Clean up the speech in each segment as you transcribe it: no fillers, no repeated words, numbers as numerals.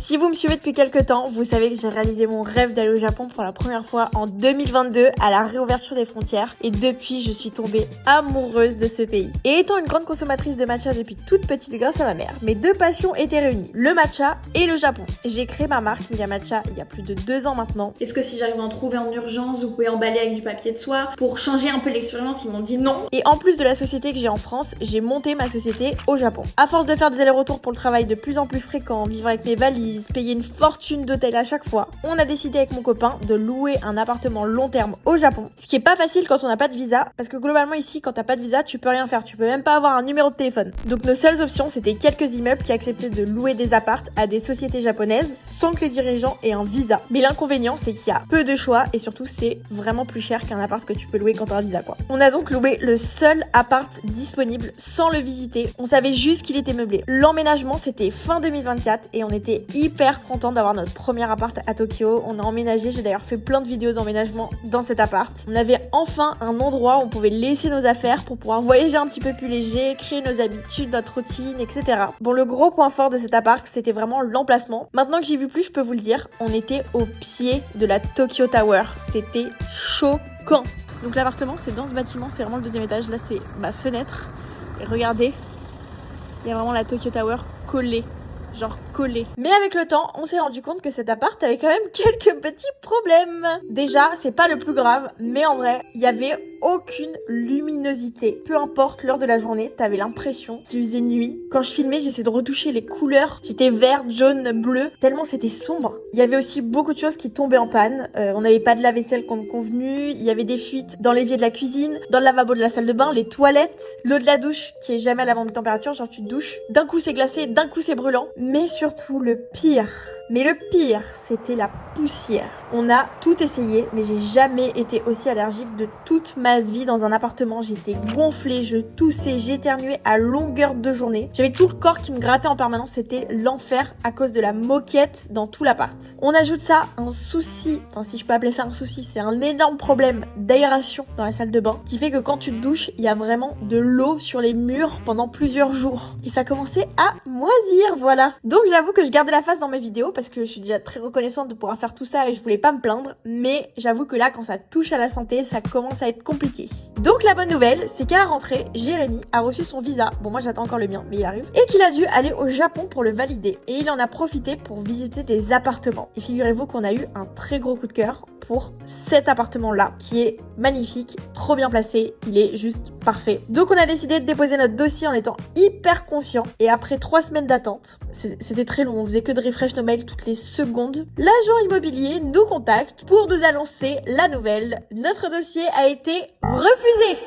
Si vous me suivez depuis quelques temps, vous savez que j'ai réalisé mon rêve d'aller au Japon pour la première fois en 2022 à la réouverture des frontières et depuis je suis tombée amoureuse de ce pays. Et étant une grande consommatrice de matcha depuis toute petite grâce à ma mère, mes deux passions étaient réunies, le matcha et le Japon. J'ai créé ma marque Miya Matcha il y a plus de 2 ans maintenant. Est-ce que si j'arrive à en trouver en urgence, vous pouvez emballer avec du papier de soie pour changer un peu l'expérience? Ils m'ont dit non. Et en plus de la société que j'ai en France, j'ai monté ma société au Japon. À force de faire des allers-retours pour le travail de plus en plus fréquent, vivre avec mes valises, payer une fortune d'hôtel à chaque fois, on a décidé avec mon copain de louer un appartement long terme au Japon. Ce qui est pas facile quand on n'a pas de visa, parce que globalement ici, quand t'as pas de visa, tu peux rien faire, tu peux même pas avoir un numéro de téléphone. Donc nos seules options, c'était quelques immeubles qui acceptaient de louer des appartes à des sociétés japonaises sans que les dirigeants aient un visa. Mais l'inconvénient, c'est qu'il y a peu de choix et surtout c'est vraiment plus cher qu'un appart que tu peux louer quand t'as un visa quoi. On a donc loué le seul appart disponible sans le visiter. On savait juste qu'il était meublé. L'emménagement, c'était fin 2024 et on était hyper content d'avoir notre premier appart à Tokyo. On a emménagé, j'ai d'ailleurs fait plein de vidéos d'emménagement dans cet appart. On avait enfin un endroit où on pouvait laisser nos affaires pour pouvoir voyager un petit peu plus léger, créer nos habitudes, notre routine, etc. Bon, le gros point fort de cet appart, c'était vraiment l'emplacement. Maintenant que j'y vu plus, je peux vous le dire, on était au pied de la Tokyo Tower. C'était choquant. Donc l'appartement, c'est dans ce bâtiment, c'est vraiment le deuxième étage. Là, c'est ma fenêtre. Et regardez, il y a vraiment la Tokyo Tower collée. Genre collé. Mais avec le temps, on s'est rendu compte que cet appart avait quand même quelques petits problèmes. Déjà, c'est pas le plus grave, mais en vrai, il y avait aucune luminosité. Peu importe l'heure de la journée, t'avais l'impression qu'il faisait nuit. Quand je filmais, j'essayais de retoucher les couleurs. J'étais vert, jaune, bleu, tellement c'était sombre. Il y avait aussi beaucoup de choses qui tombaient en panne. On n'avait pas de lave-vaisselle comme convenu. Il y avait des fuites dans l'évier de la cuisine, dans le lavabo de la salle de bain, les toilettes, l'eau de la douche qui est jamais à la même température. Genre tu te douches, d'un coup c'est glacé, d'un coup c'est brûlant. Mais surtout le pire, c'était la poussière. On a tout essayé, mais j'ai jamais été aussi allergique de toute ma vie dans un appartement. J'étais gonflée, je toussais, j'éternuais à longueur de journée. J'avais tout le corps qui me grattait en permanence, c'était l'enfer à cause de la moquette dans tout l'appart. On ajoute ça un souci, enfin si je peux appeler ça un souci, c'est un énorme problème d'aération dans la salle de bain qui fait que quand tu te douches, il y a vraiment de l'eau sur les murs pendant plusieurs jours. Et ça commençait à moisir, voilà. Donc j'avoue que je gardais la face dans mes vidéos parce que je suis déjà très reconnaissante de pouvoir faire tout ça et je voulais pas me plaindre, mais j'avoue que là quand ça touche à la santé, ça commence à être compliqué. Donc la bonne nouvelle, c'est qu'à la rentrée, Jérémy a reçu son visa, bon moi j'attends encore le mien, mais il arrive, et qu'il a dû aller au Japon pour le valider, et il en a profité pour visiter des appartements. Et figurez-vous qu'on a eu un très gros coup de cœur pour cet appartement-là, qui est magnifique, trop bien placé, il est juste parfait. Donc on a décidé de déposer notre dossier en étant hyper confiant, et après 3 semaines d'attente, c'était très long, on faisait que de refresh nos mails toutes les secondes, l'agent immobilier nous contacte pour nous annoncer la nouvelle. Notre dossier a été refusé.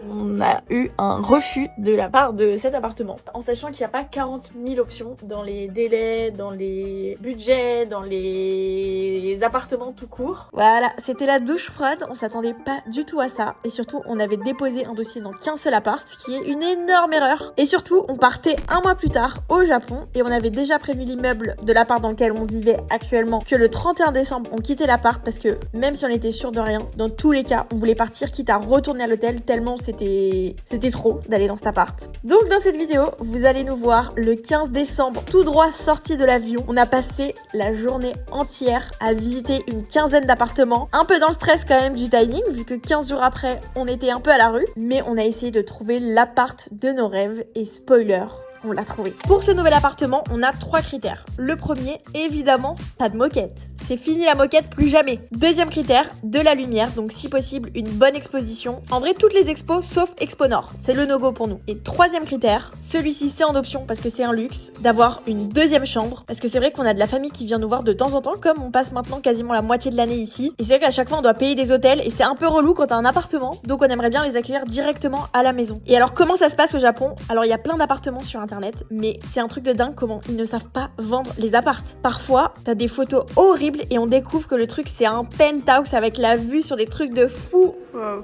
On a eu un refus de la part de cet appartement, en sachant qu'il n'y a pas 40 000 options dans les délais, dans les budgets, dans les appartements tout court. Voilà, c'était la douche froide, on s'attendait pas du tout à ça. Et surtout, on avait déposé un dossier dans qu'un seul appart, ce qui est une énorme erreur. Et surtout, on partait un mois plus tard au Japon et on avait déjà prévenu l'immeuble de l'appart dans lequel on vivait actuellement que le 31 décembre, on quittait l'appart parce que même si on était sûr de rien, dans tous les cas, on voulait partir quitte à retourner à l'hôtel tellement c'était trop d'aller dans cet appart. Donc dans cette vidéo, vous allez nous voir le 15 décembre, tout droit sorti de l'avion. On a passé la journée entière à visiter une quinzaine d'appartements. Un peu dans le stress quand même du timing, vu que 15 jours après, on était un peu à la rue. Mais on a essayé de trouver l'appart de nos rêves et spoiler, on l'a trouvé. Pour ce nouvel appartement, on a 3 critères. Le premier, évidemment, pas de moquette. C'est fini la moquette, plus jamais. Deuxième critère, de la lumière, donc si possible, une bonne exposition. En vrai, toutes les expos, sauf Expo Nord. C'est le no-go pour nous. Et troisième critère, celui-ci c'est en option parce que c'est un luxe, d'avoir une deuxième chambre. Parce que c'est vrai qu'on a de la famille qui vient nous voir de temps en temps, comme on passe maintenant quasiment la moitié de l'année ici. Et c'est vrai qu'à chaque fois, on doit payer des hôtels et c'est un peu relou quand t'as un appartement. Donc on aimerait bien les accueillir directement à la maison. Et alors, comment ça se passe au Japon? Alors, il y a plein d'appartements sur internet, mais c'est un truc de dingue comment ils ne savent pas vendre les apparts. Parfois, t'as des photos horribles et on découvre que le truc c'est un penthouse avec la vue sur des trucs de fou. Wow.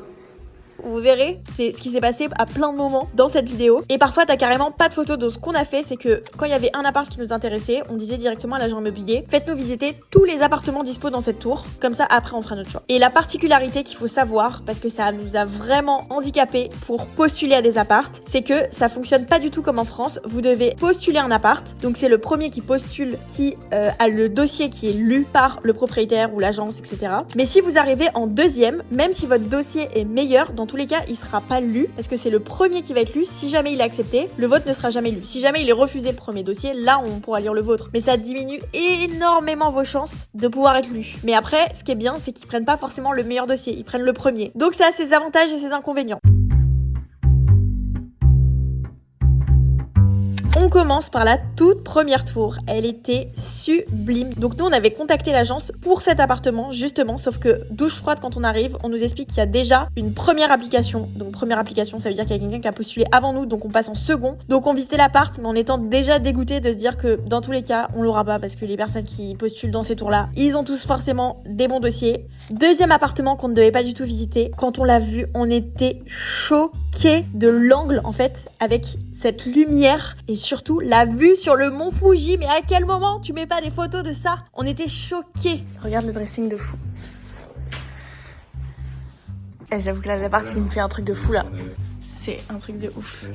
vous verrez, c'est ce qui s'est passé à plein de moments dans cette vidéo. Et parfois, t'as carrément pas de photos. Donc ce qu'on a fait, c'est que quand il y avait un appart qui nous intéressait, on disait directement à l'agent immobilier, faites-nous visiter tous les appartements dispo dans cette tour. Comme ça, après, on fera notre choix. Et la particularité qu'il faut savoir, parce que ça nous a vraiment handicapés pour postuler à des apparts, c'est que ça fonctionne pas du tout comme en France. Vous devez postuler un appart. Donc c'est le premier qui postule qui a le dossier qui est lu par le propriétaire ou l'agence, etc. Mais si vous arrivez en deuxième, même si votre dossier est meilleur, dans tous les cas, il sera pas lu parce que c'est le premier qui va être lu. Si jamais il est accepté, le vôtre ne sera jamais lu. Si jamais il est refusé le premier dossier, là on pourra lire le vôtre. Mais ça diminue énormément vos chances de pouvoir être lu. Mais après, ce qui est bien, c'est qu'ils prennent pas forcément le meilleur dossier, ils prennent le premier. Donc ça a ses avantages et ses inconvénients. On commence par la toute première tour. Elle était sublime. Donc nous, on avait contacté l'agence pour cet appartement, justement, sauf que douche froide quand on arrive, on nous explique qu'il y a déjà une première application. Donc première application, ça veut dire qu'il y a quelqu'un qui a postulé avant nous, donc on passe en second. Donc on visitait l'appart, mais en étant déjà dégoûté de se dire que dans tous les cas, on l'aura pas parce que les personnes qui postulent dans ces tours-là, ils ont tous forcément des bons dossiers. Deuxième appartement qu'on ne devait pas du tout visiter. Quand on l'a vu, on était choqués de l'angle, en fait, avec cette lumière et surtout la vue sur le mont Fuji. Mais à quel moment tu mets pas des photos de ça? On était choqués. Regarde le dressing de fou. Et j'avoue que là, la partie me fait un truc de fou là. C'est un truc de ouf.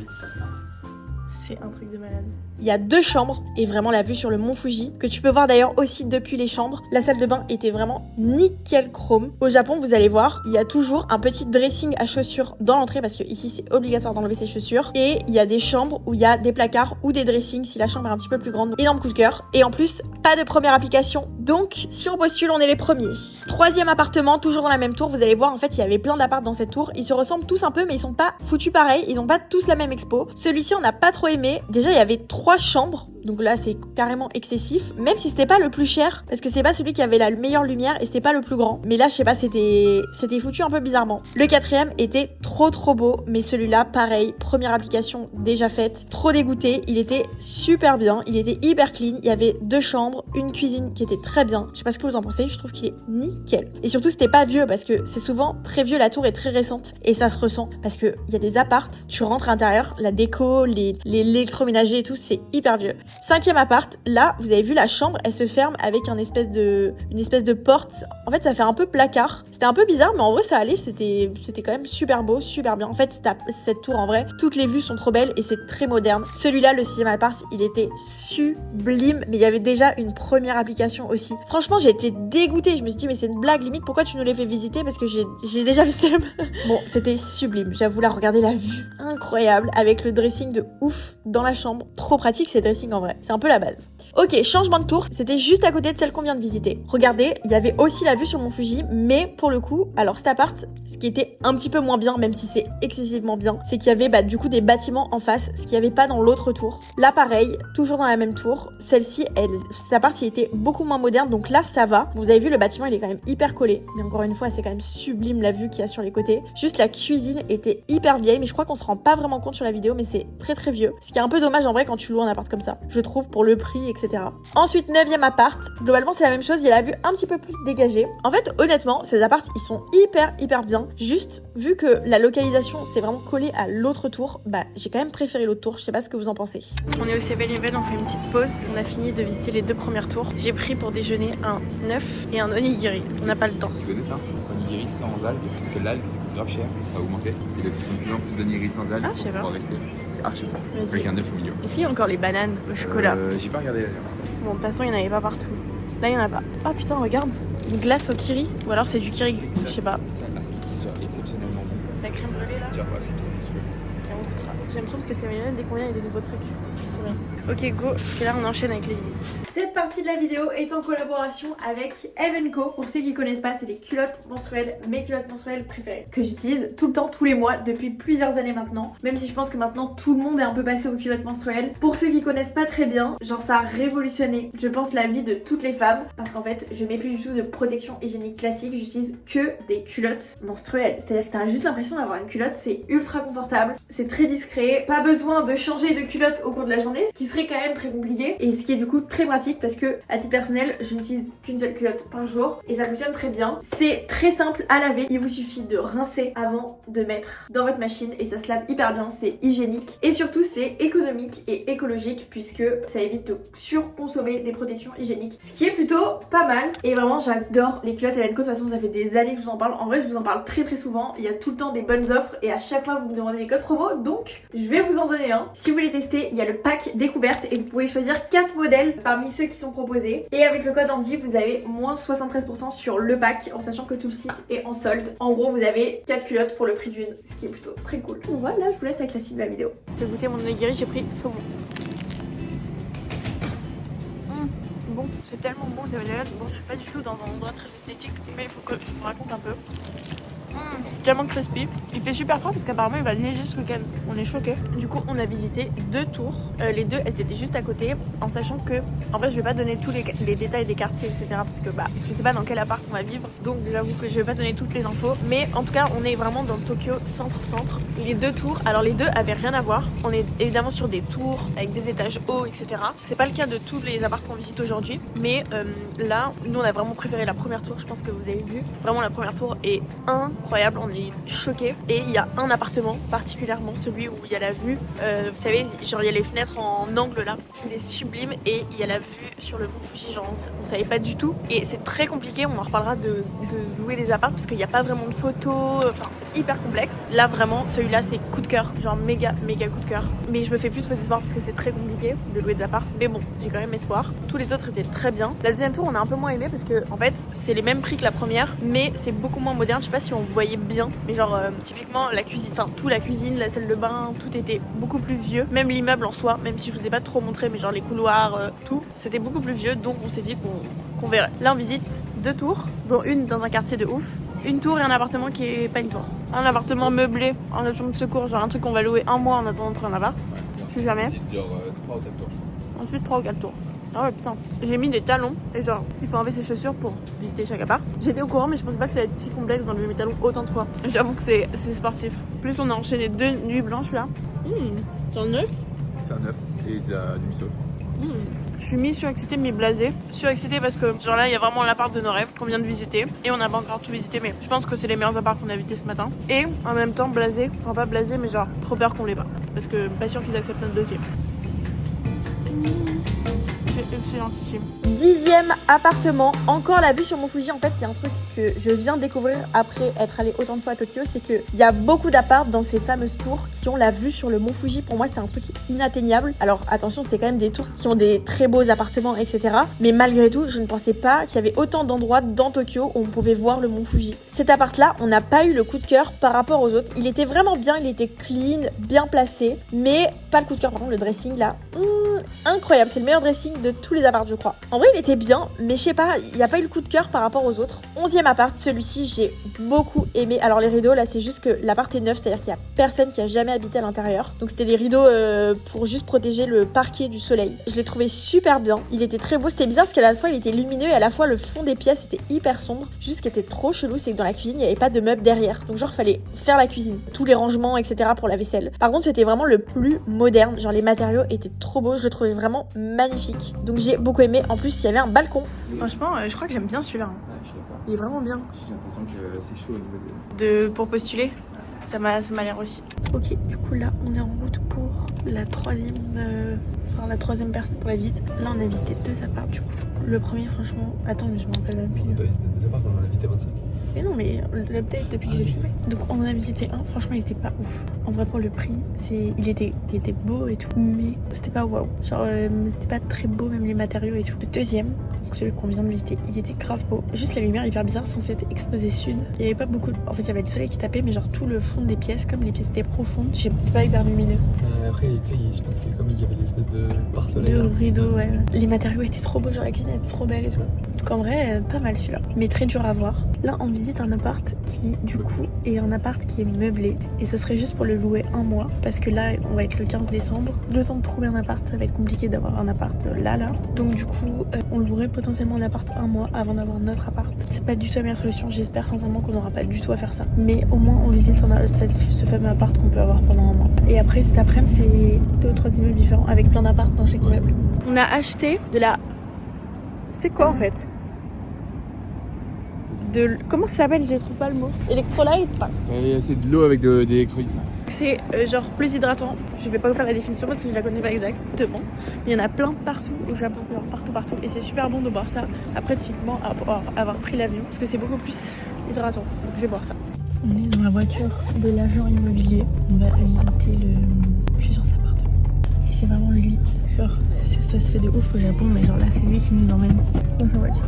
C'est un truc de malade. Il y a 2 chambres et vraiment la vue sur le mont Fuji, que tu peux voir d'ailleurs aussi depuis les chambres. La salle de bain était vraiment nickel chrome. Au Japon, vous allez voir, il y a toujours un petit dressing à chaussures dans l'entrée parce que ici c'est obligatoire d'enlever ses chaussures. Et il y a des chambres où il y a des placards ou des dressings si la chambre est un petit peu plus grande. Énorme coup de cœur. Et en plus, pas de première application. Donc, si on postule, on est les premiers. 3e appartement, toujours dans la même tour. Vous allez voir, en fait, il y avait plein d'apparts dans cette tour. Ils se ressemblent tous un peu, mais ils sont pas foutus pareil. Ils ont pas tous la même expo. Celui-ci, on n'a pas trop aimé. Déjà, il y avait 3 chambres. Donc là, c'est carrément excessif. Même si c'était pas le plus cher. Parce que c'est pas celui qui avait la meilleure lumière et c'était pas le plus grand. Mais là, je sais pas, c'était foutu un peu bizarrement. Le 4e était trop beau. Mais celui-là, pareil. Première application déjà faite. Trop dégoûté. Il était super bien. Il était hyper clean. Il y avait 2 chambres. Une cuisine qui était très bien. Je sais pas ce que vous en pensez. Je trouve qu'il est nickel. Et surtout, c'était pas vieux. Parce que c'est souvent très vieux. La tour est très récente. Et ça se ressent. Parce que il y a des apparts. Tu rentres à l'intérieur. La déco, l'électroménager et tout, c'est hyper vieux. 5e appart, là, vous avez vu la chambre, elle se ferme avec une espèce de porte. En fait, ça fait un peu placard. C'était un peu bizarre, mais en vrai, ça allait. C'était quand même super beau, super bien. En fait, cette tour, en vrai, toutes les vues sont trop belles et c'est très moderne. Celui-là, le 6e appart, il était sublime, mais il y avait déjà une première application aussi. Franchement, j'ai été dégoûtée. Je me suis dit, mais c'est une blague, limite, pourquoi tu nous les fais visiter? Parce que j'ai déjà le seum. Bon, c'était sublime. J'avoue, là, regardez la vue. Incroyable, avec le dressing de ouf dans la chambre. Trop pratique, ces dressings, en vrai. C'est un peu la base. Ok, changement de tour, c'était juste à côté de celle qu'on vient de visiter. Regardez, il y avait aussi la vue sur Mont Fuji, mais pour le coup, alors cet appart, ce qui était un petit peu moins bien, même si c'est excessivement bien, c'est qu'il y avait du coup des bâtiments en face, ce qu'il n'y avait pas dans l'autre tour. Là pareil, toujours dans la même tour, celle-ci, cet appart, il était beaucoup moins moderne, donc là ça va. Vous avez vu, le bâtiment, il est quand même hyper collé, mais encore une fois, c'est quand même sublime la vue qu'il y a sur les côtés. Juste la cuisine était hyper vieille, mais je crois qu'on se rend pas vraiment compte sur la vidéo, mais c'est très vieux. Ce qui est un peu dommage en vrai quand tu loues un appart comme ça, je trouve, pour le prix, etc. Ensuite, 9e appart. Globalement, c'est la même chose. Il y a la vue un petit peu plus dégagée. En fait, honnêtement, ces apparts, ils sont hyper bien. Juste, vu que la localisation, c'est vraiment collé à l'autre tour, j'ai quand même préféré l'autre tour. Je sais pas ce que vous en pensez. On est au 7-Eleven, on fait une petite pause. On a fini de visiter les 2 premières tours. J'ai pris pour déjeuner un œuf et un onigiri. On n'a pas le temps. Tu connais ça? Onigiri sans algue. Parce que l'algue, ça coûte grave cher. Ça a augmenté. Et de plus en plus d'onigiri sans algue. Ah, je sais pas. Pour rester. C'est archi bon. Avec un œuf au milieu. Est-ce qu'il y a encore les bananes au chocolat? J'ai pas regardé d'ailleurs. Bon, de toute façon, il n'y en avait pas partout. Là, il n'y en a pas. Ah putain, regarde. Une glace au kiri. Ou alors c'est du kiri. Je sais pas. Ça, là, c'est exceptionnellement bon. La crème brûlée là. Tu vas voir, c'est monstrueux. J'aime trop parce que c'est Marianne, dès qu'on vient, il y a des nouveaux trucs. C'est trop bien. Ok, go, parce que là on enchaîne avec les visites. Cette partie de la vidéo est en collaboration avec Evenco. Pour ceux qui connaissent pas, c'est les culottes menstruelles, mes culottes menstruelles préférées, que j'utilise tout le temps, tous les mois, depuis plusieurs années maintenant. Même si je pense que maintenant tout le monde est un peu passé aux culottes menstruelles. Pour ceux qui connaissent pas très bien, genre ça a révolutionné, je pense, la vie de toutes les femmes. Parce qu'en fait, je mets plus du tout de protection hygiénique classique, j'utilise que des culottes menstruelles. C'est-à-dire que t'as juste l'impression d'avoir une culotte, c'est ultra confortable, c'est très discret, pas besoin de changer de culotte au cours de la journée. journée, ce qui serait quand même très compliqué et ce qui est du coup très pratique parce que à titre personnel je n'utilise qu'une seule culotte par jour et ça fonctionne très bien. C'est très simple à laver, il vous suffit de rincer avant de mettre dans votre machine et ça se lave hyper bien, c'est hygiénique et surtout c'est économique et écologique puisque ça évite de surconsommer des protections hygiéniques, ce qui est plutôt pas mal. Et vraiment j'adore les culottes Hélène Co, de toute façon ça fait des années que je vous en parle, en vrai je vous en parle très souvent, il y a tout le temps des bonnes offres et à chaque fois vous me demandez des codes promo, donc je vais vous en donner un. Si vous voulez tester, il y a le pack découverte et vous pouvez choisir 4 modèles parmi ceux qui sont proposés et avec le code Andy vous avez moins 73% sur le pack en sachant que tout le site est en solde. En gros vous avez 4 culottes pour le prix d'une, ce qui est plutôt très cool. Voilà, je vous laisse avec la suite de la vidéo. Je vais goûter mon onigiri, j'ai pris saumon. Bon, c'est tellement bon, ça va là. Bon, je suis pas du tout dans un endroit très esthétique, mais il faut que je vous raconte un peu. Tellement crispy. Il fait super froid parce qu'apparemment il va neiger ce week-end. On est choqués. Du coup, on a visité 2 tours. Les 2, elles étaient juste à côté. En sachant que, en fait, je vais pas donner tous les détails des quartiers, etc. Parce que bah, je sais pas dans quel appart on va vivre. Donc, j'avoue que je vais pas donner toutes les infos. Mais en tout cas, on est vraiment dans Tokyo centre-centre. Les 2 tours, alors les 2 avaient rien à voir. On est évidemment sur des tours avec des étages hauts, etc. C'est pas le cas de tous les apparts qu'on visite aujourd'hui. Mais là, nous, on a vraiment préféré la première tour. Je pense que vous avez vu. Vraiment, la première tour est incroyable. On est choqués et il y a un appartement particulièrement, celui où il y a la vue, vous savez, genre il y a les fenêtres en angle là, il est sublime et il y a la vue sur le mont Fuji, genre on savait pas du tout et c'est très compliqué, on en reparlera de louer des apparts parce qu'il n'y a pas vraiment de photos, enfin c'est hyper complexe. Là vraiment celui-là c'est coup de cœur, genre méga coup de cœur, mais je me fais plus faux espoir parce que c'est très compliqué de louer des apparts, mais bon j'ai quand même espoir. Tous les autres étaient très bien. La deuxième tour on a un peu moins aimé parce que en fait c'est les mêmes prix que la première mais c'est beaucoup moins moderne, je sais pas si on voyait bien mais genre typiquement la cuisine, enfin tout, la cuisine, la salle de bain, tout était beaucoup plus vieux, même l'immeuble en soi, même si je vous ai pas trop montré mais genre les couloirs, tout c'était beaucoup plus vieux, donc on s'est dit qu'on verrait. Là on visite 2 tours, dont une dans un quartier de ouf, une tour et un appartement qui est pas une tour, un appartement meublé en chambre de secours, genre un truc qu'on va louer un mois en attendant de trouver un appart, si jamais. Genre 3 ou 4 tours je crois. Ensuite 3 ou 4 tours. Ah ouais putain, j'ai mis des talons et genre il faut enlever ses chaussures pour visiter chaque appart. J'étais au courant mais je pensais pas que ça allait être si complexe d'enlever mes talons autant de fois. J'avoue que c'est sportif. Plus on a enchaîné 2 nuits blanches là. C'est un œuf. C'est un œuf et du miso. Je suis mi-surexcitée, mi-blasée. Surexcitée parce que genre là il y a vraiment l'appart de nos rêves qu'on vient de visiter et on n'a pas encore tout visité mais je pense que c'est les meilleurs apparts qu'on a visités ce matin. Et en même temps blasée, enfin pas blasée mais genre trop peur qu'on l'ait pas. Parce que pas sûr qu'ils acceptent notre dossier. Excellentissime. 10e appartement, encore la vue sur Mont Fuji. En fait, il y a un truc que je viens de découvrir après être allée autant de fois à Tokyo, c'est qu'il y a beaucoup d'apparts dans ces fameuses tours qui ont la vue sur le Mont Fuji. Pour moi, c'est un truc inatteignable. Alors attention, c'est quand même des tours qui ont des très beaux appartements, etc. Mais malgré tout, je ne pensais pas qu'il y avait autant d'endroits dans Tokyo où on pouvait voir le Mont Fuji. Cet appart-là, on n'a pas eu le coup de cœur par rapport aux autres. Il était vraiment bien, il était clean, bien placé, mais pas le coup de cœur. Par contre, le dressing là, incroyable. C'est le meilleur dressing de tous les apparts, je crois. En vrai, il était bien, mais je sais pas, il n'y a pas eu le coup de cœur par rapport aux autres. 11e appart, celui-ci, j'ai beaucoup aimé. Alors les rideaux, là, c'est juste que l'appart est neuf, c'est-à-dire qu'il y a personne qui a jamais habité à l'intérieur. Donc c'était des rideaux pour juste protéger le parquet du soleil. Je l'ai trouvé super bien. Il était très beau. C'était bizarre parce qu'à la fois, il était lumineux et à la fois, le fond des pièces était hyper sombre. Juste ce qui était trop chelou, c'est que dans la cuisine, il n'y avait pas de meubles derrière. Donc genre, fallait faire la cuisine. Tous les rangements, etc. pour la vaisselle. Par contre, c'était vraiment le plus moderne. Genre, les matériaux étaient trop beaux. Je le trouvais vraiment magnifique. Donc j'ai beaucoup aimé. En plus, il y avait un balcon. Franchement, je crois que j'aime bien celui-là. Ouais, je suis d'accord. Il est vraiment bien. J'ai l'impression que c'est chaud au niveau de... Pour postuler, ça m'a l'air aussi. Ok, du coup là, on est en route pour la troisième personne pour la visite. Là, on a visité 2 apparts du coup. Le premier, franchement, attends, mais je me rappelle même plus. On a visité 2 apparts, on en a visité 25. Mais non, mais l'update depuis que j'ai filmé. Donc on en a visité un, franchement il était pas ouf. En vrai pour le prix, il était beau et tout, mais c'était pas waouh. Genre c'était pas très beau, même les matériaux et tout. Le deuxième, donc celui qu'on vient de visiter, il était grave beau. Juste la lumière hyper bizarre, censée être exposée sud. Il y avait pas beaucoup En fait il y avait le soleil qui tapait, mais genre tout le fond des pièces, comme les pièces étaient profondes, je sais pas, c'était pas hyper lumineux. Après tu sais, je pense que comme il y avait l'espèce de pare-soleil. De rideau, ouais. Les matériaux étaient trop beaux, genre la cuisine était trop belle et tout. Donc en vrai, pas mal celui-là. Mais très dur à voir. Là, on visite un appart qui, du coup, est un appart qui est meublé. Et ce serait juste pour le louer un mois. Parce que là, on va être le 15 décembre. Le temps de trouver un appart, ça va être compliqué d'avoir un appart là. Donc du coup, on louerait potentiellement un appart un mois avant d'avoir notre appart. C'est pas du tout la meilleure solution. J'espère sincèrement qu'on n'aura pas du tout à faire ça. Mais au moins, on visite ce fameux appart qu'on peut avoir pendant un mois. Et après, cet après-midi, c'est 2 ou 3 immeubles différents avec plein d'apparts dans chaque immeuble. On a acheté de la... C'est quoi en fait? Comment ça s'appelle? Je trouve pas le mot. Électrolyte? C'est de l'eau avec des électrolytes. C'est genre plus hydratant. Je vais pas vous faire la définition parce que je la connais pas exactement. Mais il y en a plein partout au Japon, genre partout. Et c'est super bon de boire ça. Après, typiquement, avoir pris l'avion parce que c'est beaucoup plus hydratant. Donc je vais boire ça. On est dans la voiture de l'agent immobilier. On va visiter plusieurs appartements. Et c'est vraiment lui. Genre, ça se fait de ouf au Japon, mais genre là, c'est lui qui nous emmène dans sa voiture.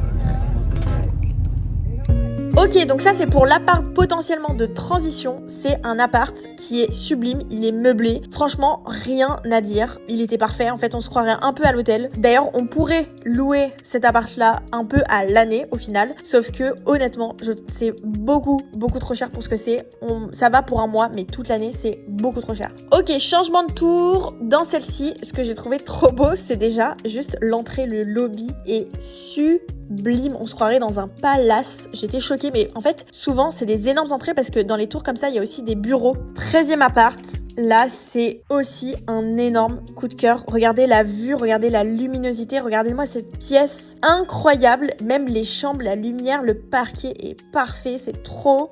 Ok, donc ça c'est pour l'appart potentiellement de transition. C'est un appart qui est sublime, il est meublé. Franchement, rien à dire. Il était parfait, en fait on se croirait un peu à l'hôtel. D'ailleurs, on pourrait louer cet appart-là un peu à l'année au final. Sauf que honnêtement, c'est beaucoup trop cher pour ce que c'est. Ça va pour un mois, mais toute l'année c'est beaucoup trop cher. Ok, changement de tour. Dans celle-ci, ce que j'ai trouvé trop beau, c'est déjà juste l'entrée, le lobby est sublime. On se croirait dans un palace. J'étais choquée, mais en fait, souvent, c'est des énormes entrées parce que dans les tours comme ça, il y a aussi des bureaux. 13e appart. Là, c'est aussi un énorme coup de cœur. Regardez la vue, regardez la luminosité, regardez-moi cette pièce incroyable. Même les chambres, la lumière, le parquet est parfait. C'est trop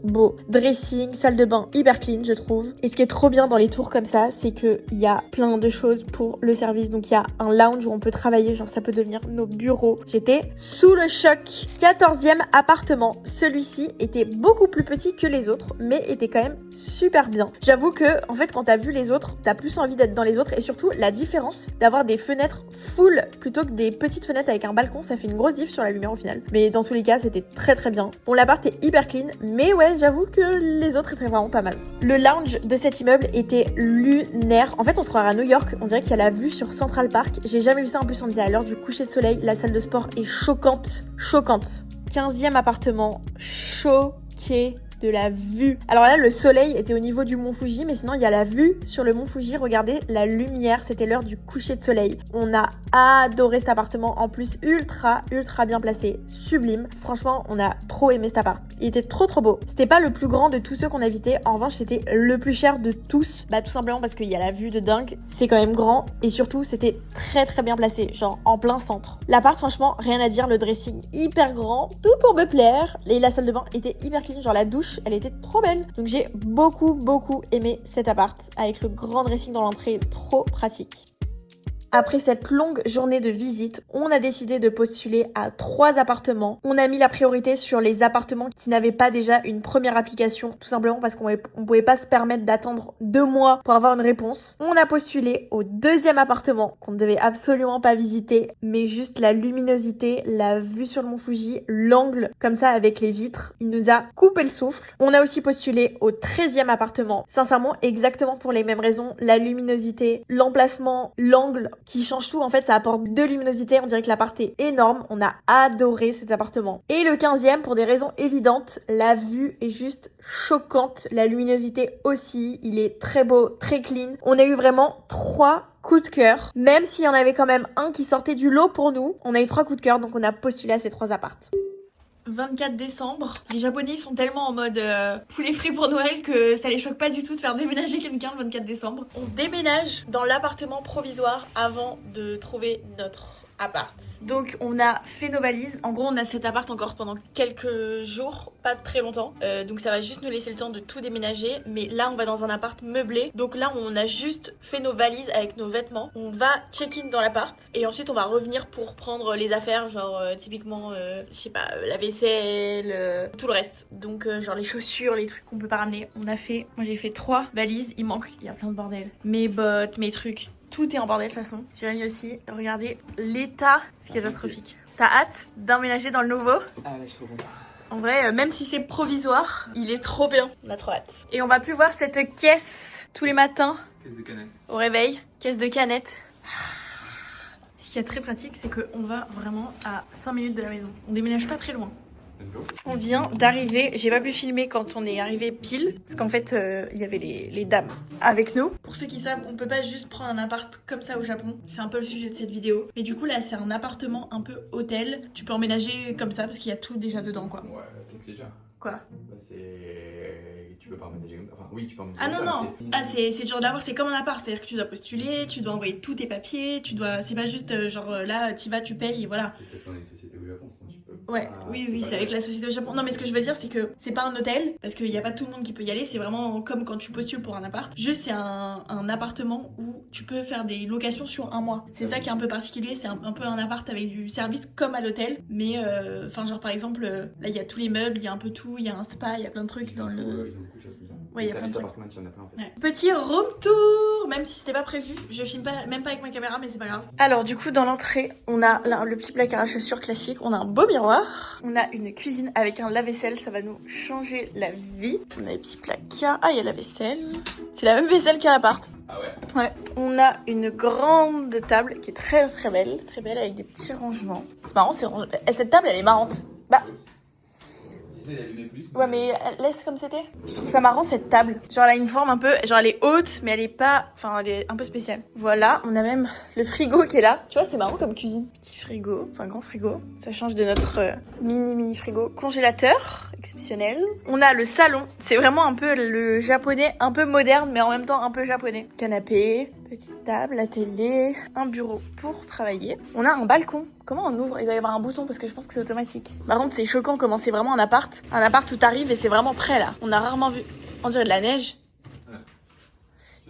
beau. Dressing, salle de bain hyper clean, je trouve. Et ce qui est trop bien dans les tours comme ça, c'est qu'il y a plein de choses pour le service. Donc, il y a un lounge où on peut travailler, genre ça peut devenir nos bureaux. J'étais sous le choc. 14e appartement. Celui-ci était beaucoup plus petit que les autres, mais était quand même super bien. J'avoue que en fait, quand t'as vu les autres, t'as plus envie d'être dans les autres et surtout la différence d'avoir des fenêtres full plutôt que des petites fenêtres avec un balcon, ça fait une grosse diff sur la lumière au final. Mais dans tous les cas, c'était très bien. Bon, l'appart est hyper clean, mais ouais, j'avoue que les autres étaient vraiment pas mal. Le lounge de cet immeuble était lunaire. En fait, on se croirait à New York, on dirait qu'il y a la vue sur Central Park. J'ai jamais vu ça, en plus on était à l'heure du coucher de soleil. La salle de sport est choquante. 15e appartement, choqué de la vue. Alors là, le soleil était au niveau du mont Fuji, mais sinon il y a la vue sur le mont Fuji. Regardez la lumière, c'était l'heure du coucher de soleil. On a adoré cet appartement, en plus ultra bien placé, sublime. Franchement, on a trop aimé cet appart. Il était trop beau. C'était pas le plus grand de tous ceux qu'on a visités, en revanche c'était le plus cher de tous. Bah tout simplement parce qu'il y a la vue de dingue, c'est quand même grand et surtout c'était très bien placé, genre en plein centre. L'appart, franchement, rien à dire, le dressing hyper grand, tout pour me plaire. Et la salle de bain était hyper clean, genre la douche, elle était trop belle. Donc j'ai beaucoup aimé cet appart avec le grand dressing dans l'entrée, trop pratique. Après cette longue journée de visite, on a décidé de postuler à 3 appartements. On a mis la priorité sur les appartements qui n'avaient pas déjà une première application, tout simplement parce qu'on pouvait pas se permettre d'attendre 2 mois pour avoir une réponse. On a postulé au 2e appartement qu'on ne devait absolument pas visiter, mais juste la luminosité, la vue sur le mont Fuji, l'angle comme ça avec les vitres, il nous a coupé le souffle. On a aussi postulé au 13e appartement. Sincèrement, exactement pour les mêmes raisons, la luminosité, l'emplacement, l'angle qui change tout. En fait, ça apporte de luminosité. On dirait que l'appart est énorme. On a adoré cet appartement. Et le 15e, pour des raisons évidentes, la vue est juste choquante. La luminosité aussi. Il est très beau, très clean. On a eu vraiment 3 coups de cœur. Même s'il y en avait quand même un qui sortait du lot pour nous, on a eu 3 coups de cœur. Donc on a postulé à ces 3 apparts. 24 décembre, les Japonais sont tellement en mode poulet frit pour Noël que ça les choque pas du tout de faire déménager quelqu'un le 24 décembre. On déménage dans l'appartement provisoire avant de trouver notre appart. Donc on a fait nos valises. En gros, on a cet appart encore pendant quelques jours, pas très longtemps. Donc ça va juste nous laisser le temps de tout déménager. Mais là, on va dans un appart meublé. Donc là, on a juste fait nos valises avec nos vêtements. On va check-in dans l'appart et ensuite on va revenir pour prendre les affaires, genre typiquement, je sais pas, la vaisselle, tout le reste. Donc genre les chaussures, les trucs qu'on peut pas ramener. Moi j'ai fait 3 valises. Il y a plein de bordel. Mes bottes, mes trucs. Tout est en bordel de toute façon. Jérémy aussi, regardez l'état, c'est catastrophique. T'as hâte d'emménager dans le nouveau? Ah ouais, je suis trop content. En vrai, même si c'est provisoire, il est trop bien. On a trop hâte. Et on va plus voir cette caisse tous les matins Caisse de canette. au réveil. Caisse de canettes. Ce qui est très pratique, c'est qu'on va vraiment à 5 minutes de la maison. On déménage pas très loin. Let's go. On vient d'arriver, j'ai pas pu filmer quand on est arrivé pile, parce qu'en fait il y avait les dames avec nous. Pour ceux qui savent, on peut pas juste prendre un appart comme ça au Japon, c'est un peu le sujet de cette vidéo. Mais du coup là c'est un appartement un peu hôtel, tu peux emménager comme ça parce qu'il y a tout déjà dedans quoi. Ouais, tout déjà. Quoi? Bah, tu peux pas emménager comme ça. Enfin, oui, tu peux emménager Ah comme non, ça. non, ah, c'est dur d'avoir, c'est comme un appart, c'est-à-dire que tu dois postuler, tu dois envoyer tous tes papiers, c'est pas juste genre là t'y vas, tu payes et voilà. C'est parce qu'on a une société au Japon, sinon tu peux. Ouais, oui, c'est avec la société au Japon. Non, mais ce que je veux dire, c'est que c'est pas un hôtel, parce qu'il y a pas tout le monde qui peut y aller, c'est vraiment comme quand tu postules pour un appart. Juste, c'est un appartement où tu peux faire des locations sur un mois. C'est ça qui est un peu particulier, c'est un peu un appart avec du service comme à l'hôtel, mais enfin, genre par exemple, là il y a tous les meubles, il y a un peu tout, il y a un spa, il y a plein de trucs dans le. Ils ont beaucoup de choses comme ça. Ouais, il y a plein de trucs. Appartements, il y en a plein en fait. Ouais. Petit room tour, même si c'était pas prévu. Je filme pas, même pas avec ma caméra, mais c'est pas grave. Alors du coup dans l'entrée, on a là, le petit placard à chaussures classique, on a un beau miroir, on a une cuisine avec un lave-vaisselle, ça va nous changer la vie. On a des petits placards, ah il y a la vaisselle. C'est la même vaisselle qu'à l'appart. Ah ouais? Ouais. On a une grande table qui est très belle avec des petits rangements. C'est marrant, cette table elle est marrante. Bah. Ouais mais laisse comme c'était. Je trouve ça marrant cette table. Genre elle a une forme un peu, genre elle est haute mais elle est pas, enfin elle est un peu spéciale. Voilà, on a même le frigo qui est là. Tu vois c'est marrant comme cuisine. Petit frigo, enfin grand frigo. Ça change de notre mini frigo. Congélateur, exceptionnel. On a le salon. C'est vraiment un peu le japonais, un peu moderne mais en même temps un peu japonais. Canapé, petite table, la télé, un bureau pour travailler. On a un balcon. Comment on ouvre? Il doit y avoir un bouton parce que je pense que c'est automatique. Par contre, c'est choquant comment c'est vraiment un appart. Un appart où t'arrives et c'est vraiment prêt là. On a rarement vu. On dirait de la neige. Ouais.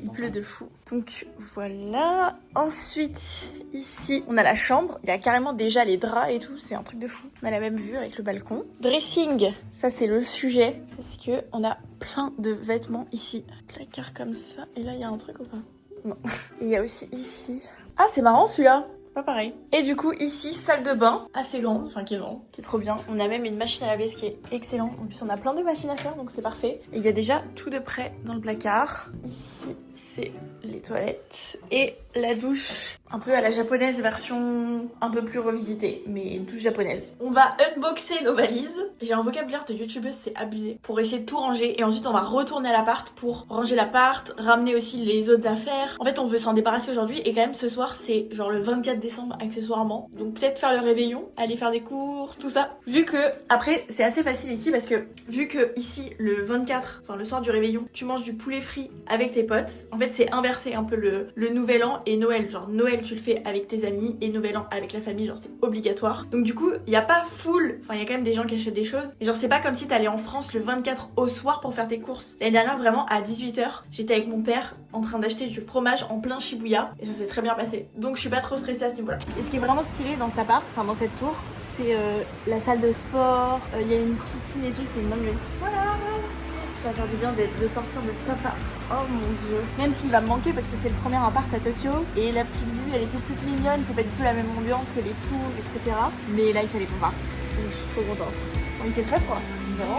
Il pleut de fou. Donc voilà. Ensuite, ici, on a la chambre. Il y a carrément déjà les draps et tout. C'est un truc de fou. On a la même vue avec le balcon. Dressing. Ça, c'est le sujet. Parce que on a plein de vêtements ici. Placard comme ça. Et là, il y a un truc ou pas? Non. Et il y a aussi ici. Ah, c'est marrant celui-là. Pas pareil. Et du coup ici salle de bain assez grande, enfin qui est grande, qui est trop bien. On a même une machine à laver ce qui est excellent. En plus on a plein de machines à faire donc c'est parfait. Et il y a déjà tout de près dans le placard. Ici c'est les toilettes et la douche un peu à la japonaise version un peu plus revisitée mais douche japonaise. On va unboxer nos valises. J'ai un vocabulaire de youtubeuse, c'est abusé. Pour essayer de tout ranger et ensuite on va retourner à l'appart pour ranger l'appart, ramener aussi les autres affaires. En fait on veut s'en débarrasser aujourd'hui et quand même ce soir c'est genre le 24 décembre accessoirement. Donc peut-être faire le réveillon, aller faire des courses, tout ça. Vu que après c'est assez facile ici parce que vu que ici le 24, enfin le soir du réveillon, tu manges du poulet frit avec tes potes. En fait c'est inversé un peu le nouvel an et Noël. Genre Noël tu le fais avec tes amis et Nouvel An avec la famille, genre c'est obligatoire. Donc du coup il y a pas full, enfin il y a quand même des gens qui achètent des choses. Mais genre c'est pas comme si t'allais en France le 24 au soir pour faire tes courses. L'année dernière vraiment à 18h, j'étais avec mon père en train d'acheter du fromage en plein Shibuya et ça s'est très bien passé. Donc je suis pas trop stressée à ce niveau-là. Et ce qui est vraiment stylé dans cet appart, enfin dans cette tour, c'est la salle de sport, il y a une piscine et tout, c'est une dinguerie. Voilà. Ça va faire du bien de sortir de cet appart. Oh mon dieu. Même s'il va me manquer parce que c'est le premier appart à Tokyo. Et la petite vue, elle était toute mignonne. C'est pas du tout la même ambiance que les tours, etc. Mais là, il fallait qu'on parte. Donc je suis trop contente. Bon, il fait très froid. Vraiment.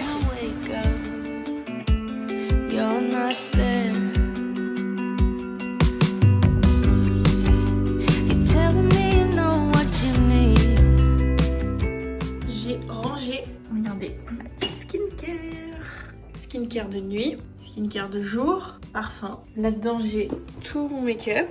J'ai rangé, regardez, ma petite skincare. Skincare de nuit, skincare de jour, parfum. Là-dedans, j'ai tout mon make-up,